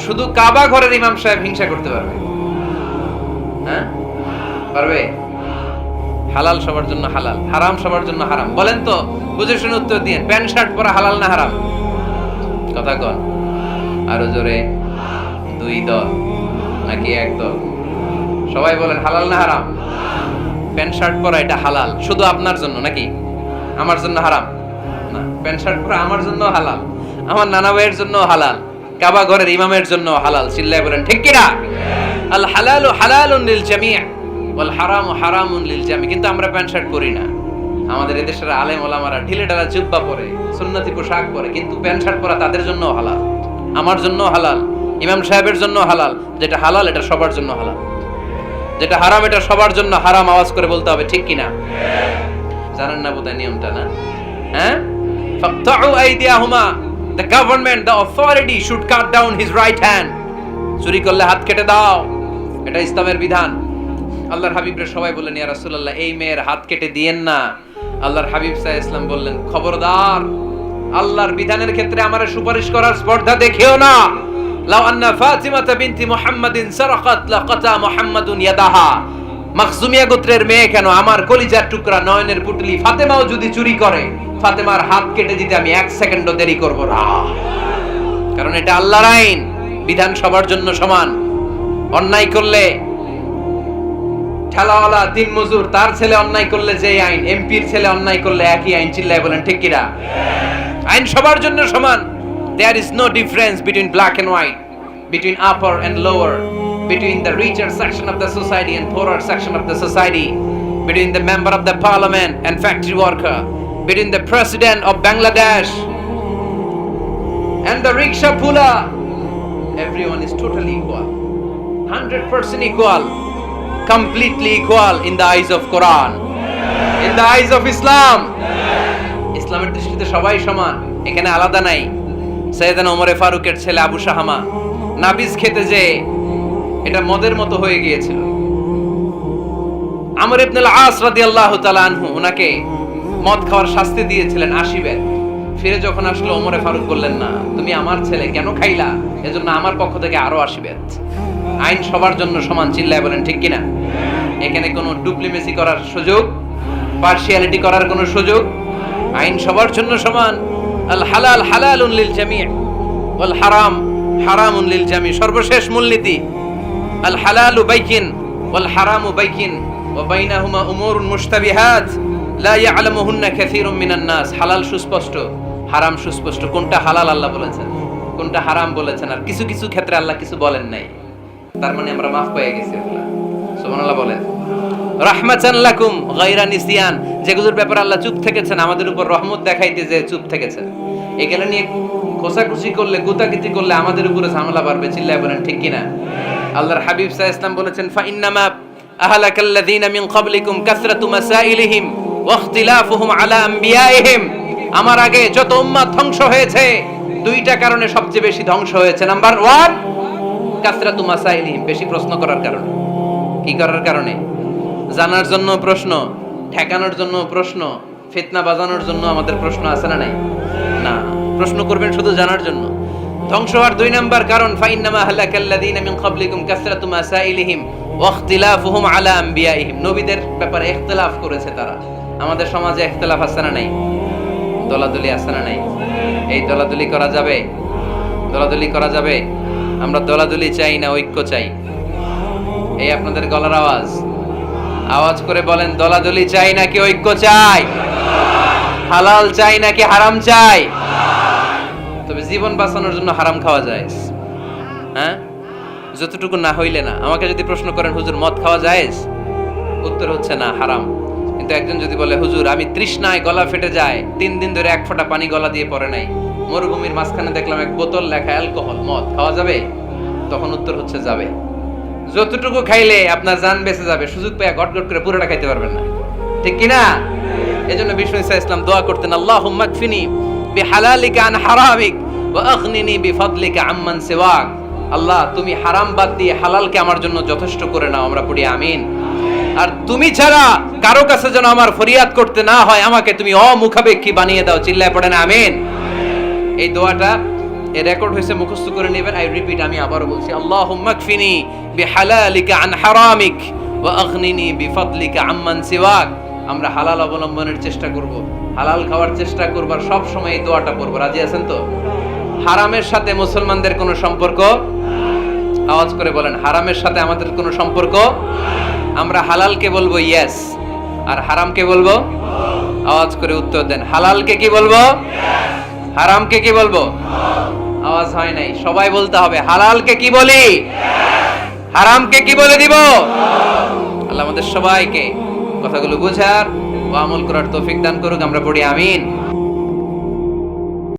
শুধু কাবা ঘরের ইমাম সাহেব হিংসা করতে পারবে? হ্যাঁ পারবে? হালাল সবার জন্য হালাল, হারাম সবার জন্য হারাম। বলেন তো, বুঝে শুনে উত্তর দিন। প্যান্ট শার্ট পরা হালাল না হারাম? কথা কন আরো জোরে। 2 দল নাকি 1 দল? সবাই বলেন হালাল না হারাম? প্যান্ট শার্ট পরা এটা হালাল শুধু আপনার জন্য নাকি আমার জন্য হারাম? না, প্যান্ট শার্ট পরা আমার জন্য হালাল, আমার নানা ভাইয়ের জন্য হালাল, কাবা ঘরের ইমামের জন্য হালাল। চিল্লায় বলেন ঠিক কি না? আল হালালু হালালুন লিল জামি' ওয়াল হারামু হারামুন লিল জামি'। কিন্তু আমরা প্যান্ট শার্ট পরি না। আমাদের এদেশের আলেম ওলামারা ঢিলে ঢালা জুব্বা পরে, সুন্নতি পোশাক পরে, কিন্তু প্যান্ট শার্ট পরা তাদের জন্য হালাল, আমার জন্য হালাল, ইমাম সাহেবের জন্য হালাল। যেটা হালাল এটা সবার জন্য হালাল, যেটা হারাম এটা সবার জন্য হারাম। আওয়াজ করে বলতে হবে ঠিক কি না? জানেন না বোধহয় নিয়মটা, না? হ্যাঁ, ফাকতাউ আইদিয়াহুমা, the government, the authority should cut down his right hand. চুরি করলে হাত কেটে দাও, এটা ইসলামের বিধান। আল্লাহর হাবিবরে সবাই বললেন, ইয়া রাসূলুল্লাহ, এই মেয়ের হাত কেটে দিয়েন না। আল্লাহর হাবিব সাল্লাল্লাহু আলাইহি ওয়াসাল্লাম বললেন, খবরদার, আল্লাহর বিধানের ক্ষেত্রে আমারে সুপারিশ করার স্পর্ধা দেখিও না। লাউ আন্না ফাতিমাতা বিনতি মুহাম্মাদিন সারাকাত লাকাতা মুহাম্মাদুন ইয়াদাহা। মাখজুমিয়া গোত্রের মেয়ে কেন, আমার কলিজার টুকরা নয়নের পুটলি ফাতেমাও যদি চুরি করে, ফাতেমার হাত কেটে দিতে আমি 1 সেকেন্ডও দেরি করব না। কারণ এটা আল্লাহর আইন, বিধান সবার জন্য সমান। অন্যায় করলে ঠেলাওয়ালা, দিন মজুর, তার ছেলে অন্যায় করলে যে আইন, এমপির ছেলে অন্যায় করলে একই আইন। চিল্লায় বলেন ঠিক কিনা? আইন সবার জন্য সমান। There is no difference between black and white, between upper and lower, between the richer section of the society and poorer section of the society, between the member of the parliament and factory worker, between the president of Bangladesh and the rickshaw puller. Everyone is totally equal, 100% equal, completely equal in the eyes of Quran, in the eyes of Islam. ইসলামের দৃষ্টিতে সবাই সমান, এখানে আলাদা নাই। সাইয়েদনা ওমরে ফারুকের ছেলে আবু শাহামা নাবিজ খেতে যে এটা মদের মতো হয়ে গিয়েছিল। আমর ইবনে আল-আস রাদিয়াল্লাহু তাআলা আনহু ওনাকে মদ খাওয়ার শাস্তি দিয়েছিলেন 80 বেত। ফিরে যখন আসলো, ওমরে ফারুক বললেন, না, তুমি আমার ছেলে কেন খাইলা, এজন্য আমার পক্ষ থেকে আরো 80 বেত। আইন সবার জন্য সমান, চিল্লায় বলেন ঠিক কিনা? এখানে কোনো ডুপ্লিমেসি করার সুযোগ, পার্শিয়ালিটি করার কোনো সুযোগ, আইন সবার জন্য সমান। আল হালাল হালালুন লিল জামি' ওয়াল হারাম হারামুন লিল জামি'। সর্বশেষ মূলনীতি আল হালালু বাইয়িন ওয়াল হারামু বাইয়িন ওয়া বাইনাহুমা উমুরুন মুশতাবিহাত লা ইয়ালামুহুন্না কাসীরুম মিনান নাস। হালাল সুস্পষ্ট, হারাম সুস্পষ্ট। কোনটা হালাল আল্লাহ বলেছেন, কোনটা হারাম বলেছেন, আর কিছু কিছু ক্ষেত্রে আল্লাহ কিছু বলেন নাই, তার মানে আমরা মাফ পেয়ে গেছি। সুবহানাল্লাহ বলেন। রাহমাতান লাকুম গায়রা নিসিয়ান, যেগুলোর ব্যাপারে আল্লাহ চুপ থেকেছেন, আমাদের উপর রহমত দেখাইতে যে চুপ থেকেছেন। এগুলো নিয়ে খোসাখুশি করলে, গুতাগুতি করলে আমাদের উপরে ঝামেলা বাড়বে, চিল্লায় বলেন ঠিক কিনা? আল্লাহর হাবিব সাল্লাল্লাহু আলাইহি ওয়াসাল্লাম বলেছেন, ফা ইন্নামা আহলাকাল্লাযীনা মিন ক্বাবলিকুম কাসরাতু মাসাইলিহিম ওয়া ইখতিলাফুহুম আলা আমবিয়াইহিম। আমার আগে যত উম্মাত ধ্বংস হয়েছে, দুইটা কারণে সবচেয়ে বেশি ধ্বংস হয়েছে। নাম্বার 1 কাসরাতু মাসাইলিহিম, বেশি প্রশ্ন করার কারণে। কি করার কারণে? জানার জন্য প্রশ্ন, ঠেকানোর জন্য প্রশ্ন, ফিতনা বাজানোর জন্য আমাদের প্রশ্ন আছে না নাই? না, প্রশ্ন করবেন শুধু জানার জন্য। ধ্বংস হওয়ার 2 নাম্বার কারণ ফাইন্নামা হালাকাল্লাযীনা মিন ক্বাবলিকুম কাসরাতু মাসাইলিহিম ওয়া ইখতিলাফুহুম আলা আমবিয়াইহিম। নবীদের ব্যাপারে ইখতিলাফ করেছে তারা। আমাদের সমাজে ইখতিলাফ আছে না নাই? দলাদলি আছে না নাই? এই দলাদলি করা যাবে? দলাদলি করা যাবে? আমরা দলাদলি চাই না, ঐক্য চাই। এই আপনাদের গলার আওয়াজ, আওয়াজ করে বলেন, দলাদলি চাই নাকি ঐক্য চাই? হালাল চাই নাকি হারাম চাই? তবে জীবন বাঁচানোর জন্য হারাম খাওয়া যায়, হ্যাঁ, যতটুকু না হইলে না। আমাকে যদি প্রশ্ন করেন, হুজুর মদ খাওয়া যায়? উত্তর হচ্ছে না, হারাম। কিন্তু একজন যদি বলে, হুজুর আমি তৃষ্ণায় গলা ফেটে যায়, 3 দিন ধরে 1 ফোঁটা পানি গলা দিয়ে পড়ে নাই, মরুভূমির মাঝখানে দেখলাম 1 বোতল লেখা অ্যালকোহল, মদ খাওয়া যাবে? তখন উত্তর হচ্ছে যাবে। যতটুকু খাইলে আপনার জান বেঁচে যাবে, সুযোগ পেয়ে গটগট করে পুরোটা খাইতে পারবেন না, ঠিক কি না? এজন্য বিষ্ণু ঈসা ইসলাম দোয়া করতেন, আল্লাহুম্মা কফিনি বিহালালিকা আন হারামিক ওয়া আগনিনি বিফাদলিকা আম্মান সিওয়াক। আল্লাহ, তুমি হারাম বাদ দিয়ে হালালকে আমার জন্য যথেষ্ট করে নাও। আমরা পড়ি আমিন। আর তুমি ছাড়া কারো কাছে যেন আমার ফরিয়াদ করতে না হয়, আমাকে তুমি অমুখাপেক্ষী বানিয়ে দাও, চিল্লায় পড়েন আমিন। এই দোয়াটা এই রেকর্ড হয়েছে, মুখস্থ করে নেবেন। আই রিপিট, আমি আবারও বলছি, আল্লাহুম্মা কফিনি বিহালালিকা আন হারামিক ওয়া আগনিনি বিফাদলিকা আম্মান সিওয়াক। আমরা হালাল অবলম্বনের চেষ্টা করব, হালাল খাওয়ার চেষ্টা করব, আর সব সময় এই দোয়াটা পড়ব। রাজি আছেন তো? হারামের সাথে মুসলমানদের কোনো সম্পর্ক? আওয়াজ করে বলেন, হারামের সাথে আমাদের কোনো সম্পর্ক? আমরা হালালকে বলবো ইয়েস, আর হারামকে বলবো? আওয়াজ করে উত্তর দেন, হালালকে কি বলবো, হারামকে কি বলবো? আওয়াজ হয় নাই, সবাই বলতে হবে, হালালকে কি বলি, হারামকে কি বলে দিব? আল্লাহ আমাদের সবাইকে কথাগুলো বুঝার ও আমল করার তৌফিক দান করুক। আমরা পড়ি আমিন।